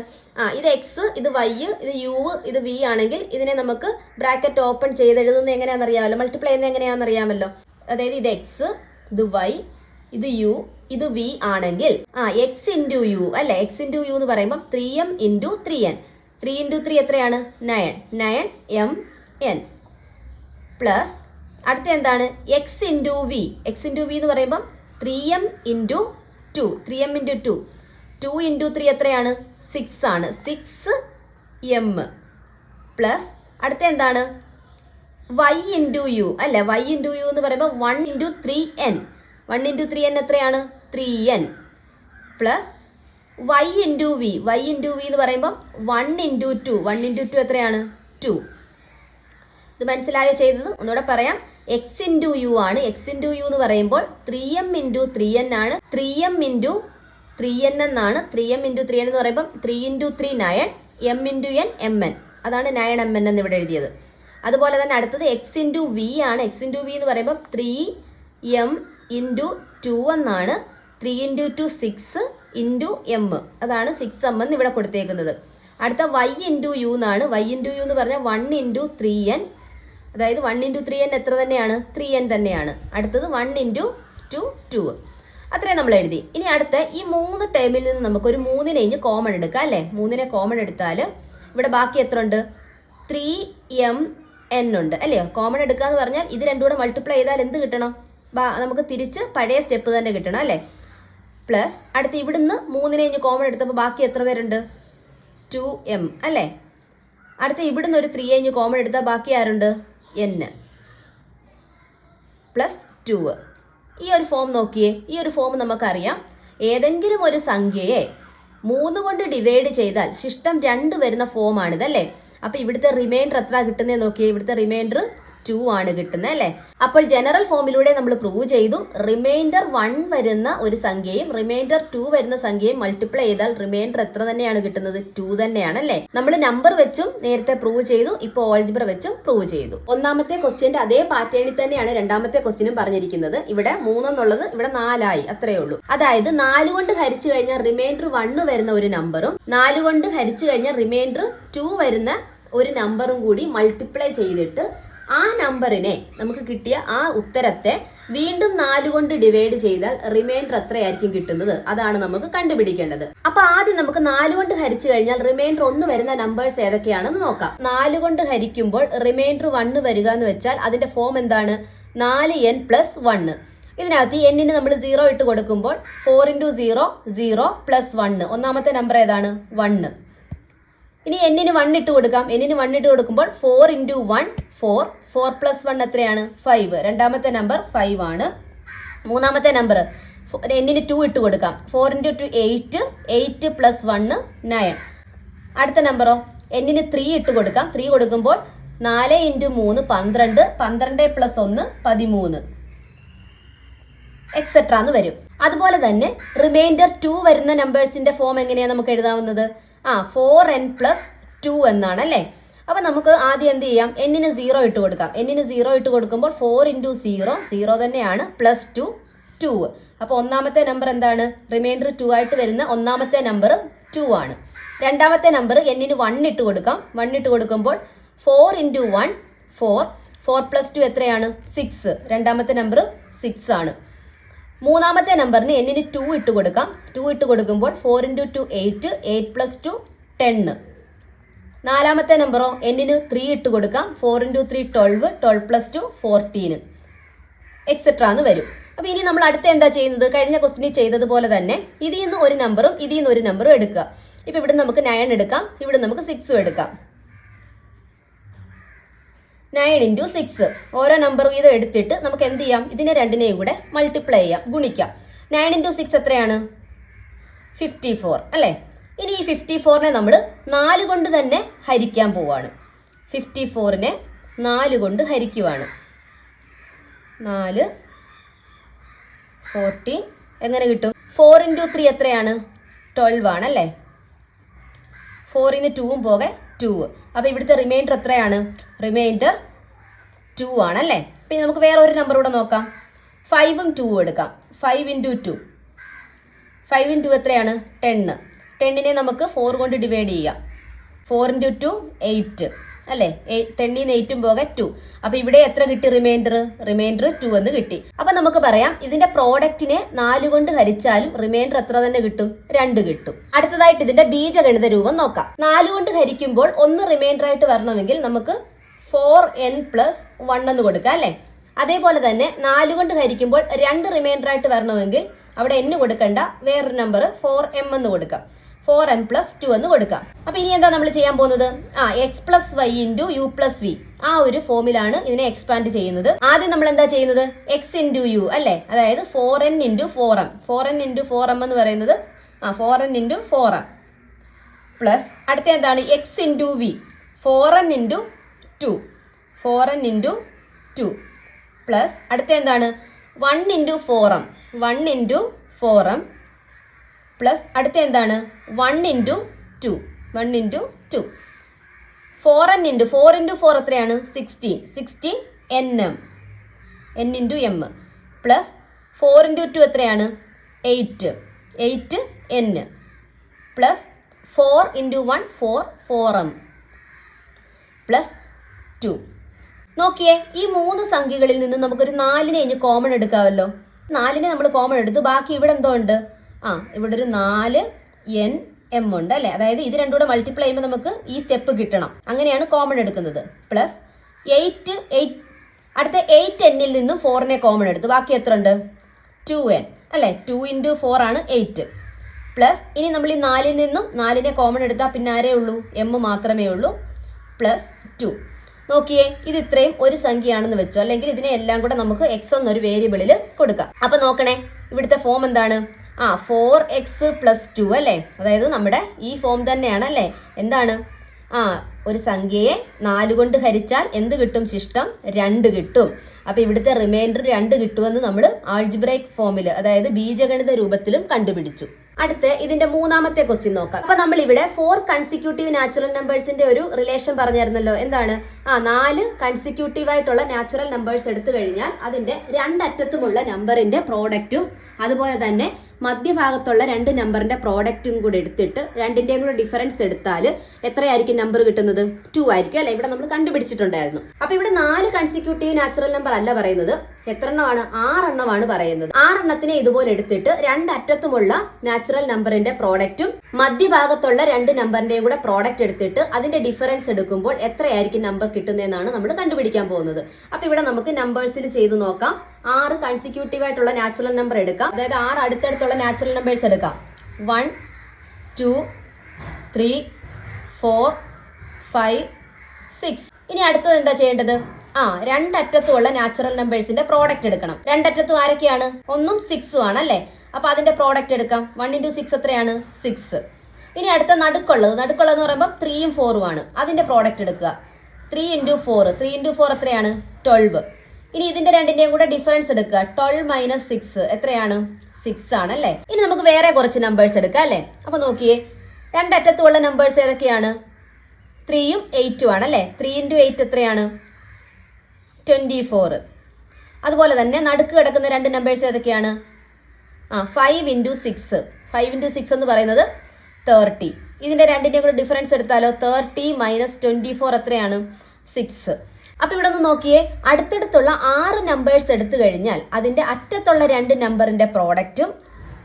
ഇത് x, ഇത് y, ഇത് u, ഇത് v ആണെങ്കിൽ ഇതിനെ നമുക്ക് ബ്രാക്കറ്റ് ഓപ്പൺ ചെയ്ത് എഴുതുന്നത് എങ്ങനെയാണെന്നറിയാമല്ലോ. മൾട്ടിപ്ലൈ ചെയ്യുന്നത് എങ്ങനെയാണെന്നറിയാമല്ലോ. അതായത് ഇത് x, ഇത് y, ഇത് u, ഇത് v ആണെങ്കിൽ x × u അല്ലെ. x × u എന്ന് പറയുമ്പോൾ 3m × 3n. 3 × 3 എത്രയാണ്? 9m പ്ലസ് അടുത്ത എന്താണ്? x × v. x × v എന്ന് പറയുമ്പോൾ 3m × 2. 3m × 2. 2 × 3 എത്രയാണ്? 6 ആണ്. 6m പ്ലസ് അടുത്ത എന്താണ്? y × u അല്ലെ. y × u എന്ന് പറയുമ്പോൾ 1 × 3n. 1 × 3n എത്രയാണ്? 3n plus y × v. y × v എന്ന് പറയുമ്പോൾ 1 × 2. 1 × 2 എത്രയാണ്? 2. ഇത് മനസ്സിലായോ ചെയ്തത്? ഒന്നുകൂടെ പറയാം. x × u ആണ്. x × u എന്ന് പറയുമ്പോൾ 3m × 3n ആണ്. 3m × 3n എന്നാണ്. 3m × 3n എന്ന് പറയുമ്പോൾ 3 × 3 9, m × n mn. അതാണ് 9mn എന്ന് ഇവിടെ എഴുതിയത്. അതുപോലെ തന്നെ അടുത്തത് x × v ആണ്. x × v എന്ന് പറയുമ്പോൾ 3m × 2 എന്നാണ്. 3 × 2 6 × m. അതാണ് 6m എന്ന് ഇവിടെ കൊടുത്തേക്കുന്നത്. അടുത്ത y × u എന്നാണ്. y × u എന്ന് പറഞ്ഞാൽ 1 × 3n. അതായത് 1 × 3n എത്ര തന്നെയാണ്? 3n തന്നെയാണ്. അടുത്തത് 1 × 2 2. അത്രയും നമ്മൾ എഴുതി. ഇനി അടുത്ത ഈ 3 ടേമിൽ നിന്ന് നമുക്കൊരു 3നെ ഇനി കോമൺ എടുക്കാം അല്ലേ. 3നെ കോമൺ എടുത്താൽ ഇവിടെ ബാക്കി എത്ര ഉണ്ട്? 3mn ഉണ്ട് അല്ലയോ. കോമൺ എടുക്കുക എന്ന് പറഞ്ഞാൽ ഇത് രണ്ടും കൂടെ മൾട്ടിപ്ലൈ ചെയ്താൽ എന്ത് കിട്ടണം? നമുക്ക് തിരിച്ച് പഴയ സ്റ്റെപ്പ് തന്നെ കിട്ടണം അല്ലേ. പ്ലസ് അടുത്ത് ഇവിടുന്ന് 3നെ ഇനി കോമൺ എടുത്തപ്പോൾ ബാക്കി എത്ര പേരുണ്ട്? 2m അല്ലേ. അടുത്ത് ഇവിടുന്ന് ഒരു 3 ഇനി കോമൺ എടുത്താൽ ബാക്കി ആരുണ്ട്? n plus 2. ഈ ഒരു ഫോം നോക്കിയേ. ഈ ഒരു ഫോം നമുക്കറിയാം. ഏതെങ്കിലും ഒരു സംഖ്യയെ 3 കൊണ്ട് ഡിവൈഡ് ചെയ്താൽ ശിഷ്ടം 2 വരുന്ന ഫോമാണിതല്ലേ. അപ്പോൾ ഇവിടുത്തെ റിമൈൻഡർ എത്ര കിട്ടുന്നതെന്ന് നോക്കിയേ. ഇവിടുത്തെ റിമൈൻഡർ 2 ആണ് കിട്ടുന്നത് അല്ലേ. അപ്പോൾ ജനറൽ ഫോമിലൂടെ നമ്മൾ പ്രൂവ് ചെയ്തു റിമൈൻഡർ 1 വരുന്ന ഒരു സംഖ്യയും റിമൈൻഡർ 2 വരുന്ന സംഖ്യയും മൾട്ടിപ്ലൈ ചെയ്താൽ റിമൈൻഡർ എത്ര തന്നെയാണ് കിട്ടുന്നത്? 2 തന്നെയാണ് അല്ലേ. നമ്മൾ നമ്പർ വെച്ചും നേരത്തെ പ്രൂവ് ചെയ്തു, ഇപ്പോൾ ഓൾജിബ്ര വെച്ചും പ്രൂവ് ചെയ്തു. ഒന്നാമത്തെ ക്വസ്റ്റ്യന്റെ അതേ പാറ്റേണിൽ തന്നെയാണ് രണ്ടാമത്തെ ക്വസ്റ്റ്യനും പറഞ്ഞിരിക്കുന്നത്. ഇവിടെ 3 എന്നുള്ളത് ഇവിടെ 4 ആയി, അത്രയേ ഉള്ളൂ. അതായത് 4 കൊണ്ട് ഹരിച്ചു കഴിഞ്ഞാൽ റിമൈൻഡർ 1 വരുന്ന ഒരു നമ്പറും 4 കൊണ്ട് ഹരിച്ചു കഴിഞ്ഞാൽ റിമൈൻഡർ 2 വരുന്ന ഒരു നമ്പറും കൂടി മൾട്ടിപ്ലൈ ചെയ്തിട്ട് ആ നമ്പറിനെ നമുക്ക് കിട്ടിയ ആ ഉത്തരത്തെ വീണ്ടും 4 കൊണ്ട് ഡിവൈഡ് ചെയ്താൽ റിമൈൻഡർ എത്രയായിരിക്കും കിട്ടുന്നത്? അതാണ് നമുക്ക് കണ്ടുപിടിക്കേണ്ടത്. അപ്പൊ ആദ്യം നമുക്ക് 4 കൊണ്ട് ഹരിച്ചു കഴിഞ്ഞാൽ റിമൈൻഡർ 1 വരുന്ന നമ്പേഴ്സ് ഏതൊക്കെയാണെന്ന് നോക്കാം. 4 കൊണ്ട് ഹരിക്കുമ്പോൾ റിമൈൻഡർ 1 വരിക എന്ന് വെച്ചാൽ അതിന്റെ ഫോം എന്താണ്? 4n+1. ഇതിനകത്ത് എന്നിന് നമ്മൾ 0 ഇട്ട് കൊടുക്കുമ്പോൾ 4 × 0 0 + 1. ഒന്നാമത്തെ നമ്പർ ഏതാണ്? 1. ഇനി എന്നിന് 1 ഇട്ട് കൊടുക്കാം. എന്നിന് 1 ഇട്ട് കൊടുക്കുമ്പോൾ 4 × 1 4 4 + 1 എത്രയാണ്? 5. രണ്ടാമത്തെ നമ്പർ 5 ആണ്. മൂന്നാമത്തെ നമ്പർ എന്നിന് 2 ഇട്ട് കൊടുക്കാം. 4 × 2 8 8 + 1 9. അടുത്ത നമ്പറോ എന്നിന് 3 ഇട്ട് കൊടുക്കാം. 3 കൊടുക്കുമ്പോൾ 4 × 3 12 12 + 1 13 എക്സെട്ര എന്ന് വരും. അതുപോലെ തന്നെ റിമൈൻഡർ 2 വരുന്ന നമ്പേഴ്സിന്റെ ഫോം എങ്ങനെയാണ് നമുക്ക് എഴുതാവുന്നത്? 4n+2 എന്നാണ് അല്ലേ. അപ്പൊ നമുക്ക് ആദ്യം എന്ത് ചെയ്യാം? എന്നിന് 0 ഇട്ട് കൊടുക്കാം. എന്നിന് 0 ഇട്ട് കൊടുക്കുമ്പോൾ 4 × 0 0 തന്നെയാണ് +2 2. അപ്പൊ ഒന്നാമത്തെ നമ്പർ എന്താണ്? റിമൈൻഡർ 2 ആയിട്ട് വരുന്ന ഒന്നാമത്തെ നമ്പർ 2 ആണ്. രണ്ടാമത്തെ നമ്പർ എന്നിന് 1 ഇട്ട് കൊടുക്കാം. 1 ഇട്ട് കൊടുക്കുമ്പോൾ 4 × 1 4 4 + 2 എത്രയാണ്? 6. രണ്ടാമത്തെ നമ്പർ 6 ആണ്. മൂന്നാമത്തെ നമ്പറിന് എന്നിന് 2 ഇട്ട് കൊടുക്കാം. 2 ഇട്ട് കൊടുക്കുമ്പോൾ 4 × 2 8 8 + 2 10. നാലാമത്തെ നമ്പറോ എന്നിന് 3 ഇട്ട് കൊടുക്കാം. 4 × 3 12 12 + 2 14 എക്സെട്ര എന്ന് വരും. അപ്പോൾ ഇനി നമ്മൾ അടുത്ത എന്താ ചെയ്യുന്നത്? കഴിഞ്ഞ ക്വസ്റ്റിനിൽ ചെയ്തതുപോലെ തന്നെ ഇതിൽ നിന്ന് ഒരു നമ്പറും ഇതിൽ നിന്ന് ഒരു നമ്പറും എടുക്കുക. ഇപ്പോൾ ഇവിടെ നമുക്ക് 9 എടുക്കാം, ഇവിടെ നമുക്ക് 6 എടുക്കാം. 9 × 6 ഓരോ നമ്പർ വീതം എടുത്തിട്ട് നമുക്ക് എന്ത് ചെയ്യാം? ഇതിനെ രണ്ടിനെയും കൂടെ മൾട്ടിപ്ലൈ ചെയ്യാം, ഗുണിക്കാം. 9 × 6 എത്രയാണ്? 54 അല്ലേ. ഇനി ഈ 54നെ നമ്മൾ 4 കൊണ്ട് തന്നെ ഹരിക്കാൻ പോവാണ്. 54നെ 4 കൊണ്ട് ഹരിക്കുവാണ്. 4 40 എങ്ങനെ കിട്ടും? 4 × 3 എത്രയാണ്? 12 ആണല്ലേ. 4 ന് 2 പോകെ 2. അപ്പോൾ ഇവിടുത്തെ റിമൈൻഡർ എത്രയാണ്? റിമൈൻഡർ 2 ആണല്ലേ. പിന്നെ നമുക്ക് വേറെ ഒരു നമ്പർ കൂടെ നോക്കാം. 5ഉം 2ഉം എടുക്കാം. 5 × 2 5 × 2 എത്രയാണ്? 10. 10നെ നമുക്ക് 4 കൊണ്ട് ഡിവൈഡ് ചെയ്യാം. 4 × 2 8 അല്ലേ. 10ൽ നിന്ന് 8ഉം പോകെ 2. അപ്പോൾ ഇവിടെ എത്ര കിട്ടി? റിമൈൻഡർ 2 എന്ന് കിട്ടി. അപ്പം നമുക്ക് പറയാം ഇതിന്റെ പ്രോഡക്റ്റിനെ 4 കൊണ്ട് ഹരിച്ചാലും റിമൈൻഡർ എത്ര തന്നെ കിട്ടും? 2 കിട്ടും. അടുത്തതായിട്ട് ഇതിന്റെ ബീജഗണിത രൂപം നോക്കാം. 4 കൊണ്ട് ഹരിക്കുമ്പോൾ 1 റിമൈൻഡർ ആയിട്ട് വരണമെങ്കിൽ നമുക്ക് 4n+1 എന്ന് കൊടുക്കാം അല്ലേ. അതേപോലെ തന്നെ 4 കൊണ്ട് ഹരിക്കുമ്പോൾ 2 റിമൈൻഡർ ആയിട്ട് വരണമെങ്കിൽ അവിടെ n കൊടുക്കണ്ട, വേറൊരു നമ്പർ 4m എന്ന് കൊടുക്കാം. 4m+2 എന്ന് കൊടുക്കാം. അപ്പോൾ ഇനി എന്താ നമ്മൾ ചെയ്യാൻ പോകുന്നത്? x + y × u + v ആ ഒരു ഫോമിലാണ് ഇതിനെ എക്സ്പാൻഡ് ചെയ്യുന്നത്. ആദ്യം നമ്മൾ എന്താ ചെയ്യുന്നത്? x × u അല്ലേ. അതായത് 4n × 4m 4n × 4m എന്ന് പറയുന്നത് 4n × 4m പ്ലസ് അടുത്ത എന്താണ്? x × v 4n × 2 4n × 2 plus അടുത്ത എന്താണ്? 1 × 4m 1 × 4m പ്ലസ് അടുത്ത എന്താണ്? 1 × 2 1 × 2 4n × 4 × 4 എത്രയാണ്? 16 16 nm n × m പ്ലസ് 4 × 2 എത്രയാണ്? 8 8 n പ്ലസ് 4 × 1 4 4m പ്ലസ് 2. നോക്കിയേ, ഈ 3 സംഖ്യകളിൽ നിന്ന് നമുക്കൊരു 4നെ ഇനി കോമൺ എടുക്കാമല്ലോ. 4നെ നമ്മൾ കോമൺ എടുത്തു. ബാക്കി ഇവിടെ എന്തോ ഉണ്ട്? ഇവിടെ ഒരു 4n m ഉണ്ട് അല്ലേ. അതായത് ഇത് രണ്ടും കൂടെ മൾട്ടിപ്ലൈ ചെയ്യുമ്പോൾ നമുക്ക് ഈ സ്റ്റെപ്പ് കിട്ടണം. അങ്ങനെയാണ് കോമൺ എടുക്കുന്നത്. പ്ലസ് 8 അടുത്ത 8nൽ നിന്നും 4നെ കോമൺ എടുത്തു. ബാക്കി എത്ര ഉണ്ട്? 2n അല്ലേ. 2 × 4 ആണ് 8 പ്ലസ് ഇനി നമ്മൾ ഈ 4ൽ നിന്നും 4നെ കോമൺ എടുത്താൽ പിന്നെ ആരേ ഉള്ളൂ? m മാത്രമേ ഉള്ളൂ. പ്ലസ് 2. നോക്കിയേ, ഇത് ഇത്രയും ഒരു സംഖ്യയാണെന്ന് വെച്ചോ, അല്ലെങ്കിൽ ഇതിനെ എല്ലാം കൂടെ നമുക്ക് x എന്നൊരു വേരിയബിളിൽ കൊടുക്കാം. അപ്പൊ നോക്കണേ, ഇവിടുത്തെ ഫോം എന്താണ്? 4x + 2 അല്ലേ. അതായത് നമ്മുടെ ഈ ഫോം തന്നെയാണ് അല്ലേ. എന്താണ്? ഒരു സംഖ്യയെ 4 കൊണ്ട് ഹരിച്ചാൽ എന്ത് കിട്ടും? ശിഷ്ടം 2 കിട്ടും. അപ്പൊ ഇവിടുത്തെ റിമൈൻഡർ 2 കിട്ടുമെന്ന് നമ്മൾ ആൾജിബ്രൈക് ഫോമിൽ, അതായത് ബീജഗണിത രൂപത്തിലും കണ്ടുപിടിച്ചു. അടുത്ത് ഇതിന്റെ മൂന്നാമത്തെ ക്വസ്റ്റ്യൻ നോക്കാം. അപ്പൊ നമ്മൾ ഇവിടെ 4 കൺസിക്യൂട്ടീവ് നാച്ചുറൽ നമ്പേഴ്സിന്റെ ഒരു റിലേഷൻ പറഞ്ഞായിരുന്നല്ലോ. എന്താണ്? 4 കൺസിക്യൂട്ടീവ് ആയിട്ടുള്ള നാച്ചുറൽ നമ്പേഴ്സ് എടുത്തു കഴിഞ്ഞാൽ അതിന്റെ രണ്ടറ്റത്തുമുള്ള നമ്പറിന്റെ പ്രോഡക്റ്റും അതുപോലെ തന്നെ മധ്യഭാഗത്തുള്ള 2 നമ്പറിന്റെ പ്രോഡക്റ്റും കൂടെ എടുത്തിട്ട് രണ്ടിന്റെയും കൂടെ ഡിഫറൻസ് എടുത്താൽ എത്രയായിരിക്കും നമ്പർ കിട്ടുന്നത്? 2 ആയിരിക്കും അല്ലെ? ഇവിടെ നമ്മൾ കണ്ടുപിടിച്ചിട്ടുണ്ടായിരുന്നു. അപ്പൊ ഇവിടെ 4 കൺസിക്യൂട്ടീവ് നാച്ചുറൽ നമ്പർ അല്ല പറയുന്നത്. എത്ര എണ്ണമാണ്? 6 എണ്ണമാണ് പറയുന്നത്. 6 എണ്ണത്തിനെ ഇതുപോലെ എടുത്തിട്ട് രണ്ടറ്റത്തുമുള്ള നാച്ചുറൽ നമ്പറിന്റെ പ്രോഡക്റ്റും മധ്യഭാഗത്തുള്ള 2 നമ്പറിന്റെയും കൂടെ പ്രോഡക്റ്റ് എടുത്തിട്ട് അതിന്റെ ഡിഫറൻസ് എടുക്കുമ്പോൾ എത്രയായിരിക്കും നമ്പർ കിട്ടുന്നതെന്നാണ് നമ്മൾ കണ്ടുപിടിക്കാൻ പോകുന്നത്. അപ്പൊ ഇവിടെ നമുക്ക് നമ്പേഴ്സിൽ ചെയ്ത് നോക്കാം. 6 കൺസിക്യൂട്ടീവ് ആയിട്ടുള്ള നാച്ചുറൽ നമ്പർ എടുക്കാം. അതായത് 6 അടുത്തടുത്തുള്ള നാച്ചുറൽ നമ്പേഴ്സ് എടുക്കാം. 1, 2, 3, 4, 5, 6. ഇനി അടുത്തത് എന്താ ചെയ്യേണ്ടത്? രണ്ടറ്റത്തുമുള്ള നാച്ചുറൽ നമ്പേഴ്സിന്റെ പ്രോഡക്റ്റ് എടുക്കണം. രണ്ടറ്റത്തും ആരൊക്കെയാണ്? 1ഉം 6ഉം ആണ് അല്ലേ? അപ്പൊ അതിന്റെ പ്രോഡക്റ്റ് എടുക്കാം. 1 into 6 എത്രയാണ്? 6. ഇനി അടുത്ത നടുക്കുള്ളതെന്ന് പറയുമ്പോൾ 3ഉം 4ഉം ആണ്. അതിന്റെ പ്രോഡക്റ്റ് എടുക്കുക. 3 into 4 എത്രയാണ്? 12. ഇനി ഇതിന്റെ രണ്ടിന്റെയും കൂടെ ഡിഫറൻസ് എടുക്കുക. 12 minus 6 എത്രയാണ്? 6 ആണ് അല്ലേ? ഇനി നമുക്ക് വേറെ കുറച്ച് നമ്പേഴ്സ് എടുക്കാം അല്ലേ? അപ്പൊ നോക്കിയേ, രണ്ടറ്റത്തുള്ള നമ്പേഴ്സ് ഏതൊക്കെയാണ്? 3ഉം 8ഉം ആണ് അല്ലേ? 3 into 8 എത്രയാണ്? 24. അതുപോലെ തന്നെ നടുക്ക് കിടക്കുന്ന 2 നമ്പേഴ്സ് ഏതൊക്കെയാണ്? 5 into 6. 5 into 6 എന്ന് പറയുന്നത് 30. ഇതിന്റെ രണ്ടിന്റെയും കൂടെ ഡിഫറൻസ് എടുത്താലോ? 30 minus 24 എത്രയാണ്? 6. അപ്പൊ ഇവിടെ ഒന്ന് നോക്കിയേ, അടുത്തടുത്തുള്ള 6 നമ്പേഴ്സ് എടുത്തു കഴിഞ്ഞാൽ അതിന്റെ അറ്റത്തുള്ള 2 നമ്പറിന്റെ പ്രോഡക്റ്റും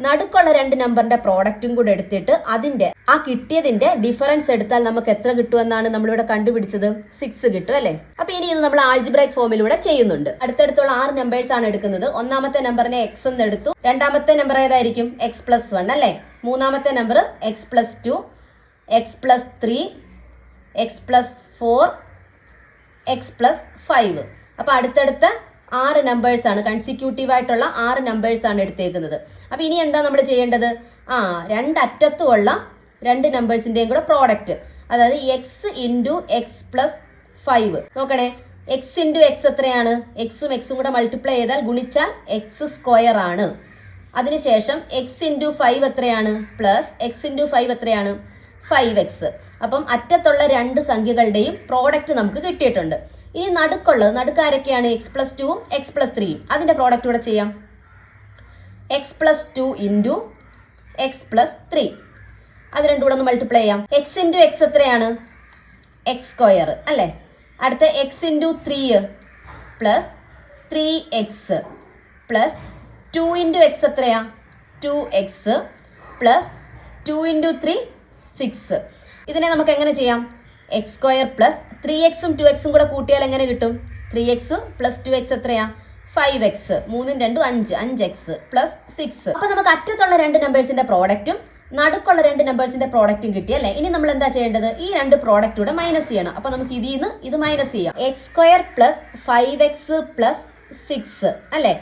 നടുക്കുള്ള 2 നമ്പറിന്റെ പ്രോഡക്റ്റും കൂടെ എടുത്തിട്ട് അതിന്റെ കിട്ടിയതിന്റെ ഡിഫറൻസ് എടുത്താൽ നമുക്ക് എത്ര കിട്ടുമെന്നാണ് നമ്മളിവിടെ കണ്ടുപിടിച്ചത്? 6 കിട്ടും അല്ലെ? അപ്പൊ ഇനി ഇത് നമ്മൾ ആൾജിബ്രൈക് ഫോമിലൂടെ ചെയ്യുന്നുണ്ട്. അടുത്തടുത്തുള്ള 6 നമ്പേഴ്സ് ആണ് എടുക്കുന്നത്. ഒന്നാമത്തെ നമ്പറിനെ x എന്ന് എടുത്തു. രണ്ടാമത്തെ നമ്പർ ഏതായിരിക്കും? x+1 അല്ലെ? മൂന്നാമത്തെ number x+2, x+3, x+4, x+5. അപ്പൊ അടുത്തടുത്ത 6 നമ്പേഴ്സ് ആണ്, കൺസിക്യൂട്ടീവ് ആയിട്ടുള്ള 6 നമ്പേഴ്സ് ആണ് എടുത്തേക്കുന്നത്. അപ്പൊ ഇനി എന്താ നമ്മൾ ചെയ്യേണ്ടത്? രണ്ടറ്റത്തുമുള്ള 2 നമ്പേഴ്സിന്റെയും കൂടെ പ്രോഡക്റ്റ്, അതായത് x into x+5. നോക്കണേ, x into x എത്രയാണ്? എക്സും എക്സും കൂടെ മൾട്ടിപ്ലൈ ചെയ്താൽ ഗുണിച്ചാൽ x² ആണ്. അതിനുശേഷം x into 5 എത്രയാണ്? പ്ലസ് x into 5 എത്രയാണ്? 5x. അപ്പം അറ്റത്തുള്ള 2 സംഖ്യകളുടെയും പ്രോഡക്റ്റ് നമുക്ക് കിട്ടിയിട്ടുണ്ട്. ഇനി നടുക്കാരൊക്കെയാണ്? x+2ഉം x+3ഉം. അതിന്റെ പ്രോഡക്റ്റ് കൂടെ ചെയ്യാം. x+2 into x+3. അത് രണ്ടും കൂടെ ഒന്ന് മൾട്ടിപ്ലൈ ചെയ്യാം. x into x എത്രയാണ്? x² അല്ലേ? അടുത്ത x into 3 plus 3x plus 2 into x എത്രയാ? 2x plus 2 into 3 6. ഇതിനെ നമുക്ക് എങ്ങനെ ചെയ്യാം? x² പ്ലസ് 3xും 2xും കൂടെ കൂട്ടിയാൽ എങ്ങനെ കിട്ടും? 3x പ്ലസ് 2x എത്രയാ? 5x. 3ഉം 2ഉം 5, 5x plus 6. അപ്പൊ നമുക്ക് അറ്റത്തുള്ള 2 നമ്പേഴ്സിന്റെ പ്രോഡക്റ്റും നടുക്കുള്ള 2 നമ്പേഴ്സിന്റെ പ്രോഡക്റ്റും കിട്ടി അല്ലേ? ഇനി നമ്മൾ എന്താ ചെയ്യേണ്ടത്? ഈ 2 പ്രോഡക്റ്റ് കൂടെ മൈനസ് ചെയ്യണം. അപ്പൊ നമുക്ക് ഇതിൽ നിന്ന് ഇത് മൈനസ് ചെയ്യാം. x² പ്ലസ് 5x പ്ലസ് 6 അല്ലെ?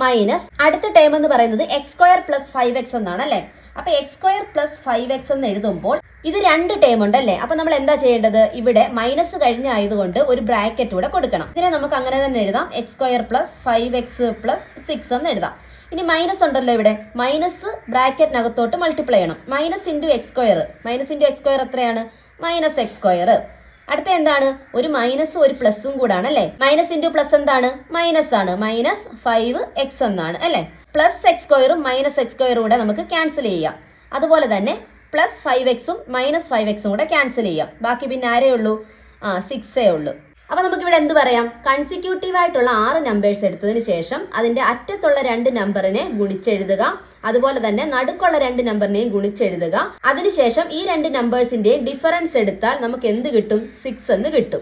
മൈനസ് അടുത്ത ടേം എന്ന് പറയുന്നത് x² പ്ലസ് 5x എന്നാണ് അല്ലെ? അപ്പൊ x² പ്ലസ് 5x എന്ന് എഴുതുമ്പോൾ ഇത് 2 ടേം ഉണ്ട് അല്ലേ? അപ്പൊ നമ്മൾ എന്താ ചെയ്യേണ്ടത്? ഇവിടെ മൈനസ് കഴിഞ്ഞായതുകൊണ്ട് ഒരു ബ്രാക്കറ്റ് കൂടെ കൊടുക്കണം. ഇതിനെ നമുക്ക് അങ്ങനെ തന്നെ എഴുതാം. x² പ്ലസ് 5x പ്ലസ് 6 എന്ന് എഴുതാം. ഇനി മൈനസ് ഉണ്ടല്ലോ ഇവിടെ, മൈനസ് ബ്രാക്കറ്റിനകത്തോട്ട് മൾട്ടിപ്ലൈ ചെയ്യണം. മൈനസ് ഇൻറ്റു x² എത്രയാണ്? -x². അടുത്ത എന്താണ്? ഒരു മൈനസും ഒരു പ്ലസും കൂടാണ് അല്ലെ? മൈനസ് ഇൻറ്റു പ്ലസ് എന്താണ്? മൈനസ് ആണ്. -5x എന്നാണ് അല്ലെ? പ്ലസ് x² -x² കൂടെ നമുക്ക് ക്യാൻസൽ ചെയ്യാം. അതുപോലെ തന്നെ പ്ലസ് 5xും -5xും കൂടെ ക്യാൻസൽ ചെയ്യാം. ബാക്കി പിന്നെ ആരേ ഉള്ളൂ? 6 ഉള്ളൂ. അപ്പൊ നമുക്ക് ഇവിടെ എന്ത് പറയാം? കൺസിക്യൂട്ടീവ് ആയിട്ടുള്ള 6 നമ്പേഴ്സ് എടുത്തതിന് ശേഷം അതിന്റെ അറ്റത്തുള്ള 2 നമ്പറിനെ ഗുണിച്ചെഴുതുക. അതുപോലെ തന്നെ നടുക്കുള്ള 2 നമ്പറിനെയും ഗുണിച്ചെഴുതുക. അതിനുശേഷം ഈ 2 നമ്പേഴ്സിന്റെയും ഡിഫറൻസ് എടുത്താൽ നമുക്ക് എന്ത് കിട്ടും? 6 എന്ന് കിട്ടും.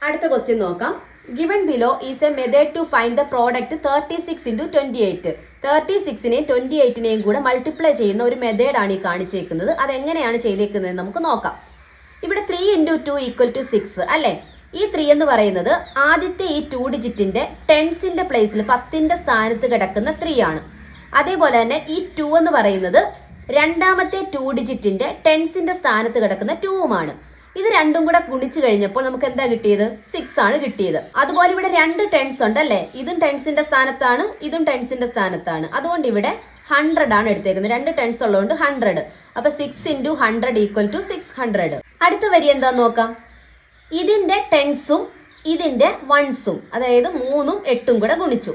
അടുത്ത ക്വസ്റ്റ്യൻ നോക്കാം. Given below is a method to find the product 36 into 28. 36നെയും 28നെയും കൂടെ മൾട്ടിപ്ലൈ ചെയ്യുന്ന ഒരു മെത്തേഡാണ് ഈ കാണിച്ചേക്കുന്നത്. അതെങ്ങനെയാണ് ചെയ്തേക്കുന്നത് നമുക്ക് നോക്കാം. ഇവിടെ 3 into 2 equal to 6 അല്ലേ? ഈ 3 എന്ന് പറയുന്നത് ആദ്യത്തെ ഈ 2 ഡിജിറ്റിന്റെ ടെൻസിന്റെ പ്ലേസിൽ 10ന്റെ സ്ഥാനത്ത് കിടക്കുന്ന 3 ആണ്. അതേപോലെ തന്നെ ഈ 2 എന്ന് പറയുന്നത് രണ്ടാമത്തെ 2 ഡിജിറ്റിന്റെ ടെൻസിന്റെ സ്ഥാനത്ത് കിടക്കുന്ന 2ഉമാണ്. ഇത് രണ്ടും കൂടെ ഗുണിച്ചു കഴിഞ്ഞപ്പോൾ നമുക്ക് എന്താ കിട്ടിയത്? 6 ആണ് കിട്ടിയത്. അതുപോലെ ഇവിടെ രണ്ട് ടെൻസ് ഉണ്ട് അല്ലേ? ഇതും ടെൻസിന്റെ സ്ഥാനത്താണ്, ഇതും ടെൻസിന്റെ സ്ഥാനത്താണ്. അതുകൊണ്ട് ഇവിടെ 100 ആണ് എടുത്തേക്കുന്നത്. രണ്ട് ടെൻസ് ഉള്ളതുകൊണ്ട് 100. അപ്പൊ 6 × 100 = 600. അടുത്ത വരി എന്താന്ന് നോക്കാം. ഇതിന്റെ ടെൻസും ഇതിന്റെ വൺസും, അതായത് 3ഉം 8ഉം കൂടെ ഗുണിച്ചു.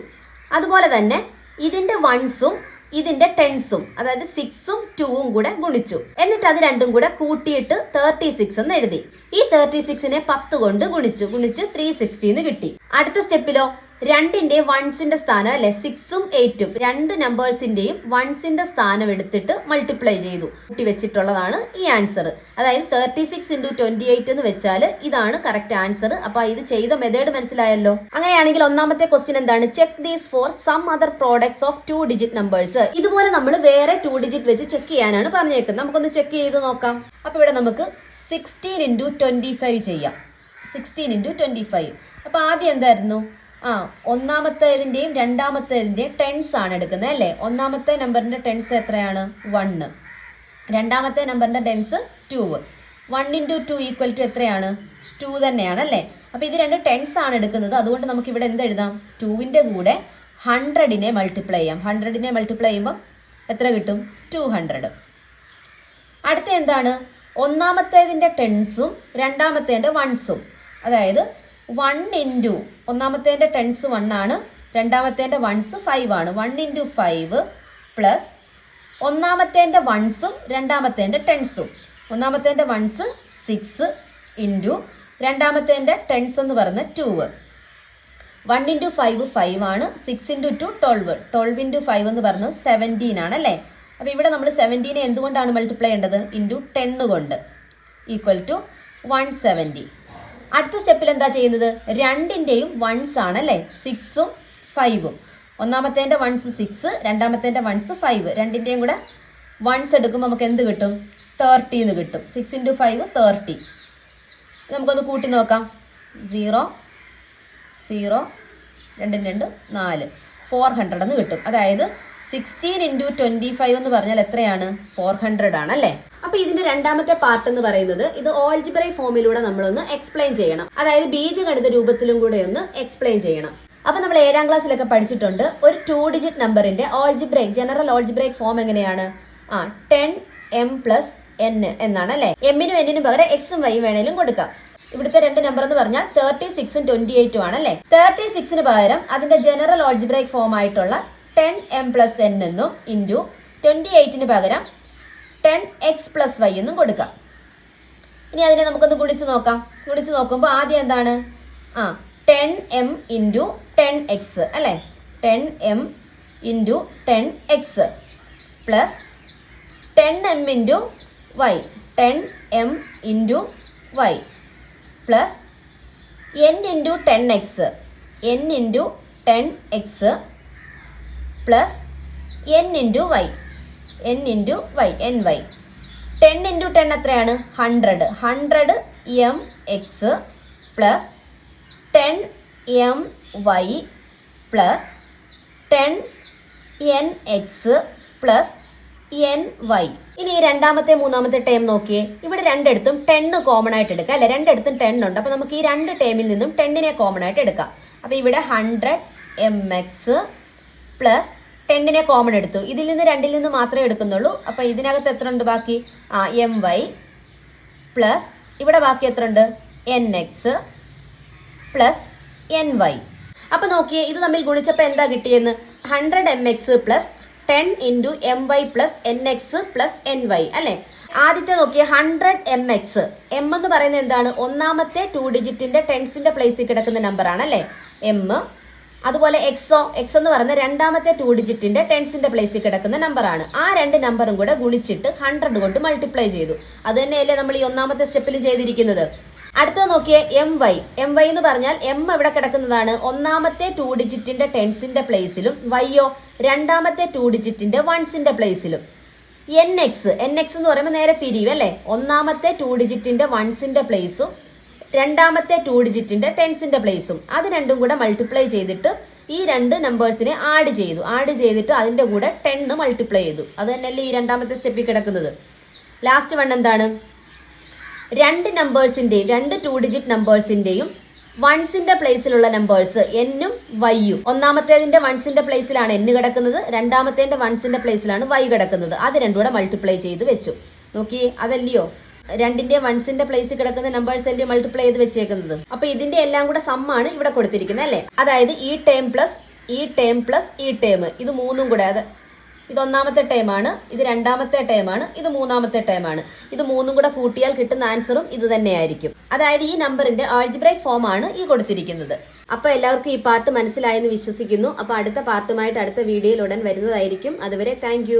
അതുപോലെ തന്നെ ഇതിന്റെ വൺസും ഇതിന്റെ ടെൻസും, അതായത് 6ഉം 2ഉം കൂടെ ഗുണിച്ചു. എന്നിട്ട് അത് രണ്ടും കൂടെ കൂട്ടിയിട്ട് 36 എന്ന് എഴുതി. ഈ 36നെ 10 കൊണ്ട് ഗുണിച്ച് 360 എന്ന് കിട്ടി. അടുത്ത സ്റ്റെപ്പിലോ രണ്ടിന്റെ വൺസിന്റെ സ്ഥാനം അല്ലെ 6ഉം 8ഉം രണ്ട് നമ്പേഴ്സിന്റെയും വൺസിന്റെ സ്ഥാനം എടുത്തിട്ട് മൾട്ടിപ്ലൈ ചെയ്തു കൂട്ടി വെച്ചിട്ടുള്ളതാണ് ഈ ആൻസർ. അതായത് 36 × 28 എന്ന് വെച്ചാൽ ഇതാണ് കറക്റ്റ് ആൻസർ. അപ്പൊ ഇത് ചെയ്ത മെത്തേഡ് മനസ്സിലായല്ലോ. അങ്ങനെയാണെങ്കിൽ ഒന്നാമത്തെ ക്വസ്റ്റ്യൻ എന്താണ്? Check these for some other products of 2 digit numbers. ഇതുപോലെ നമ്മൾ വേറെ 2 ഡിജിറ്റ് വെച്ച് ചെക്ക് ചെയ്യാനാണ് പറഞ്ഞേക്കുന്നത്. നമുക്കൊന്ന് ചെക്ക് ചെയ്ത് നോക്കാം. അപ്പൊ ഇവിടെ നമുക്ക് 16 × 25 ചെയ്യാം. 16 × 25. അപ്പൊ ആദ്യം എന്തായിരുന്നു? ഒന്നാമത്തേതിന്റെയും രണ്ടാമത്തേതിന്റെയും ടെൻസ് ആണ് എടുക്കുന്നത് അല്ലേ? ഒന്നാമത്തെ നമ്പറിന്റെ ടെൻസ് എത്രയാണ്? 1. രണ്ടാമത്തെ നമ്പറിന്റെ ടെൻസ് 2. 1 × 2 = എത്രയാണ്? 2 തന്നെയാണ് അല്ലേ? അപ്പൊ ഇത് രണ്ട് ടെൻസ് ആണ് എടുക്കുന്നത്. അതുകൊണ്ട് നമുക്ക് ഇവിടെ എന്ത് എഴുതാം? 2ന്റെ കൂടെ 100നെ മൾട്ടിപ്ലൈ ചെയ്യാം. 100നെ മൾട്ടിപ്ലൈ ചെയ്യുമ്പോൾ എത്ര കിട്ടും? 200. അടുത്ത എന്താണ്? ഒന്നാമത്തേതിന്റെ ടെൻസും രണ്ടാമത്തേതിന്റെ വൺസും, അതായത് 1 × ഒന്നാമത്തേന്റെ ടെൻസ് 1 ആണ്, രണ്ടാമത്തേന്റെ വൺസ് 5 ആണ്. 1 × 5 പ്ലസ് ഒന്നാമത്തേന്റെ വൺസും രണ്ടാമത്തേന്റെ ടെൻസും. ഒന്നാമത്തേന്റെ വൺസ് 6 × രണ്ടാമത്തേന്റെ ടെൻസ് എന്ന് പറയുന്നത് 2. 1 × 5 5 ആണ്. 6 × 2 12. 12 × 5 എന്ന് പറയുന്നത് 17 ആണ് അല്ലേ? അപ്പൊ ഇവിടെ നമ്മൾ 17നെ എന്തുകൊണ്ടാണ് മൾട്ടിപ്ലൈ ചെയ്യേണ്ടത്? × 10 കൊണ്ട് = 170. അടുത്ത സ്റ്റെപ്പിൽ എന്താ ചെയ്യുന്നത്? രണ്ടിന്റെയും വൺസ് ആണ് അല്ലേ? 6ഉം 5ഉം. ഒന്നാമത്തേന്റെ വൺസ് 6, രണ്ടാമത്തേന്റെ വൺസ് 5. രണ്ടിന്റെയും കൂടെ വൺസ് എടുക്കുമ്പോൾ നമുക്ക് എന്ത് കിട്ടും? 30 എന്ന് കിട്ടും. 6 × 5 30. നമുക്കൊന്ന് കൂട്ടി നോക്കാം. 0 0 2 2 4 400 എന്ന് കിട്ടും. അതായത് 16 × 25 എന്ന് പറഞ്ഞാൽ എത്രയാണ്? 400 ആണ് അല്ലേ? അപ്പൊ ഇതിന്റെ രണ്ടാമത്തെ പാർട്ട് എന്ന് പറയുന്നത് ഇത് ഓൾജിബ്രൈക് ഫോമിലൂടെ നമ്മളൊന്ന് എക്സ്പ്ലെയിൻ ചെയ്യണം. അതായത് ബീജഗണിത രൂപത്തിലും കൂടെ ഒന്ന് എക്സ്പ്ലെയിൻ ചെയ്യണം. അപ്പൊ നമ്മൾ 7ാം ക്ലാസ്സിലൊക്കെ പഠിച്ചിട്ടുണ്ട് ഒരു 2 ഡിജിറ്റ് നമ്പറിന്റെ ജനറൽ ഓൾജിബ്രൈക് ഫോം എങ്ങനെയാണ്? 10m + n എന്നാണ് അല്ലേ? എമ്മിനും എന്നിനും പകരം എക്സും വൈയും വേണേലും കൊടുക്കാം. ഇവിടുത്തെ രണ്ട് നമ്പർ എന്ന് പറഞ്ഞാൽ 36ഉം 28ഉം ആണ് അല്ലേ? 36ന് പകരം അതിന്റെ ജനറൽ ഓൾജിബ്രൈക് ഫോം ആയിട്ടുള്ള 10m + n എന്നും ഇൻറ്റു 28ന് പകരം 10x + y എന്നും കൊടുക്കാം. ഇനി അതിനെ നമുക്കൊന്ന് ഗുണിച്ച് നോക്കാം. ഗുണിച്ച് നോക്കുമ്പോൾ ആദ്യം എന്താണ്? 10m × 10x അല്ലേ? 10m × 10x plus 10m × y. 10m × y plus n × 10x. n × 10x plus n × y. n × y. ny. 10 × 10 എത്രയാണ്? 100. 100mx plus 10my plus 10nx plus ny. ഇനി രണ്ടാമത്തെ മൂന്നാമത്തെ ടേം നോക്കിയേ. ഇവിടെ രണ്ടിടത്തും 10 കോമൺ ആയിട്ട് എടുക്കാം അല്ലെ? രണ്ടിടത്തും 10 ഉണ്ട്. അപ്പൊ നമുക്ക് ഈ രണ്ട് ടേമിൽ നിന്നും 10നെ കോമൺ ആയിട്ട് എടുക്കാം. അപ്പൊ ഇവിടെ 100mx പ്ലസ് 10നെ കോമൺ എടുത്തു. ഇതിൽ നിന്ന് രണ്ടിൽ നിന്ന് മാത്രമേ എടുക്കുന്നുള്ളൂ. അപ്പൊ ഇതിനകത്ത് എത്ര ഉണ്ട് ബാക്കി? my പ്ലസ് ഇവിടെ ബാക്കി എത്ര ഉണ്ട്? nx plus ny. അപ്പൊ നോക്കിയേ, ഇത് തമ്മിൽ ഗുണിച്ചപ്പോൾ എന്താ കിട്ടിയെന്ന്? 100mx plus 10 × my plus nx plus ny അല്ലെ? ആദ്യത്തെ നോക്കിയേ 100mx. m എന്ന് പറയുന്നത് എന്താണ്? ഒന്നാമത്തെ 2 ഡിജിറ്റിന്റെ ടെൻസിന്റെ പ്ലേസിൽ കിടക്കുന്ന നമ്പർ ആണ് അല്ലെ? m. അതുപോലെ എക്സോ, എക്സ് എന്ന് പറയുന്ന രണ്ടാമത്തെ 2 ഡിജിറ്റിന്റെ ടെൻസിന്റെ പ്ലേസിൽ കിടക്കുന്ന നമ്പർ ആണ്. ആ രണ്ട് നമ്പറും കൂടെ ഗുണിച്ചിട്ട് 100 കൊണ്ട് മൾട്ടിപ്ലൈ ചെയ്തു. അത് തന്നെയല്ലേ നമ്മൾ ഈ ഒന്നാമത്തെ സ്റ്റെപ്പിൽ ചെയ്തിരിക്കുന്നത്. അടുത്തത് നോക്കിയേ my. my എന്ന് പറഞ്ഞാൽ m ഇവിടെ കിടക്കുന്നതാണ് ഒന്നാമത്തെ 2 ഡിജിറ്റിന്റെ ടെൻസിന്റെ പ്ലേസിലും വൈയോ രണ്ടാമത്തെ 2 ഡിജിറ്റിന്റെ വൺസിന്റെ പ്ലേസിലും. nx എന്ന് പറയുമ്പോൾ നേരെ തിരിയും അല്ലേ? ഒന്നാമത്തെ 2 ഡിജിറ്റിന്റെ വൺസിന്റെ പ്ലേസും രണ്ടാമത്തെ 2 ഡിജിറ്റിന്റെ ടെൻസിന്റെ പ്ലേസും. അത് രണ്ടും കൂടെ മൾട്ടിപ്ലൈ ചെയ്തിട്ട് ഈ രണ്ട് നമ്പേഴ്സിനെ ആഡ് ചെയ്തു. ആഡ് ചെയ്തിട്ട് അതിന്റെ കൂടെ 10 മൾട്ടിപ്ലൈ ചെയ്തു. അത് തന്നെയല്ലേ ഈ രണ്ടാമത്തെ സ്റ്റെപ്പിൽ കിടക്കുന്നത്. ലാസ്റ്റ് വൺ എന്താണ്? രണ്ട് നമ്പേഴ്സിന്റെയും 2 ഡിജിറ്റ് നമ്പേഴ്സിന്റെയും വൺസിന്റെ പ്ലേസിലുള്ള നമ്പേഴ്സ് എന്നും വൈയും. ഒന്നാമത്തേതിന്റെ വൺസിന്റെ പ്ലേസിലാണ് എൻ കിടക്കുന്നത്, രണ്ടാമത്തേന്റെ വൺസിന്റെ പ്ലേസിലാണ് വൈ കിടക്കുന്നത്. അത് രണ്ടും കൂടെ മൾട്ടിപ്ലൈ ചെയ്ത് വെച്ചു. നോക്കിയേ, അതല്ലയോ രണ്ടിന്റെ വൺസിന്റെ പ്ലേസിൽ കിടക്കുന്ന നമ്പേഴ്സ് അല്ലേ മൾട്ടിപ്ലൈ ചെയ്ത് വെച്ചേക്കുന്നത്. അപ്പൊ ഇതിന്റെ എല്ലാം കൂടെ സമ്മാണ് ഇവിടെ കൊടുത്തിരിക്കുന്നത് അല്ലേ. അതായത് ഈ ടേം പ്ലസ് ഈ ടേം പ്ലസ് ഈ ടേം, ഇത് മൂന്നും കൂടെ, ഇത് ഒന്നാമത്തെ ടേമാണ്, ഇത് രണ്ടാമത്തെ ടേമാണ്, ഇത് മൂന്നാമത്തെ ടേമാണ്. ഇത് മൂന്നും കൂടെ കൂട്ടിയാൽ കിട്ടുന്ന ആൻസറും ഇത് തന്നെയായിരിക്കും. അതായത് ഈ നമ്പറിന്റെ ആൾജിബ്രൈക് ഫോം ആണ് ഈ കൊടുത്തിരിക്കുന്നത്. അപ്പൊ എല്ലാവർക്കും ഈ പാർട്ട് മനസ്സിലായെന്ന് വിശ്വസിക്കുന്നു. അപ്പൊ അടുത്ത പാർട്ടുമായിട്ട് അടുത്ത വീഡിയോയിൽ ഉടൻ വരുന്നതായിരിക്കും. അതുവരെ താങ്ക്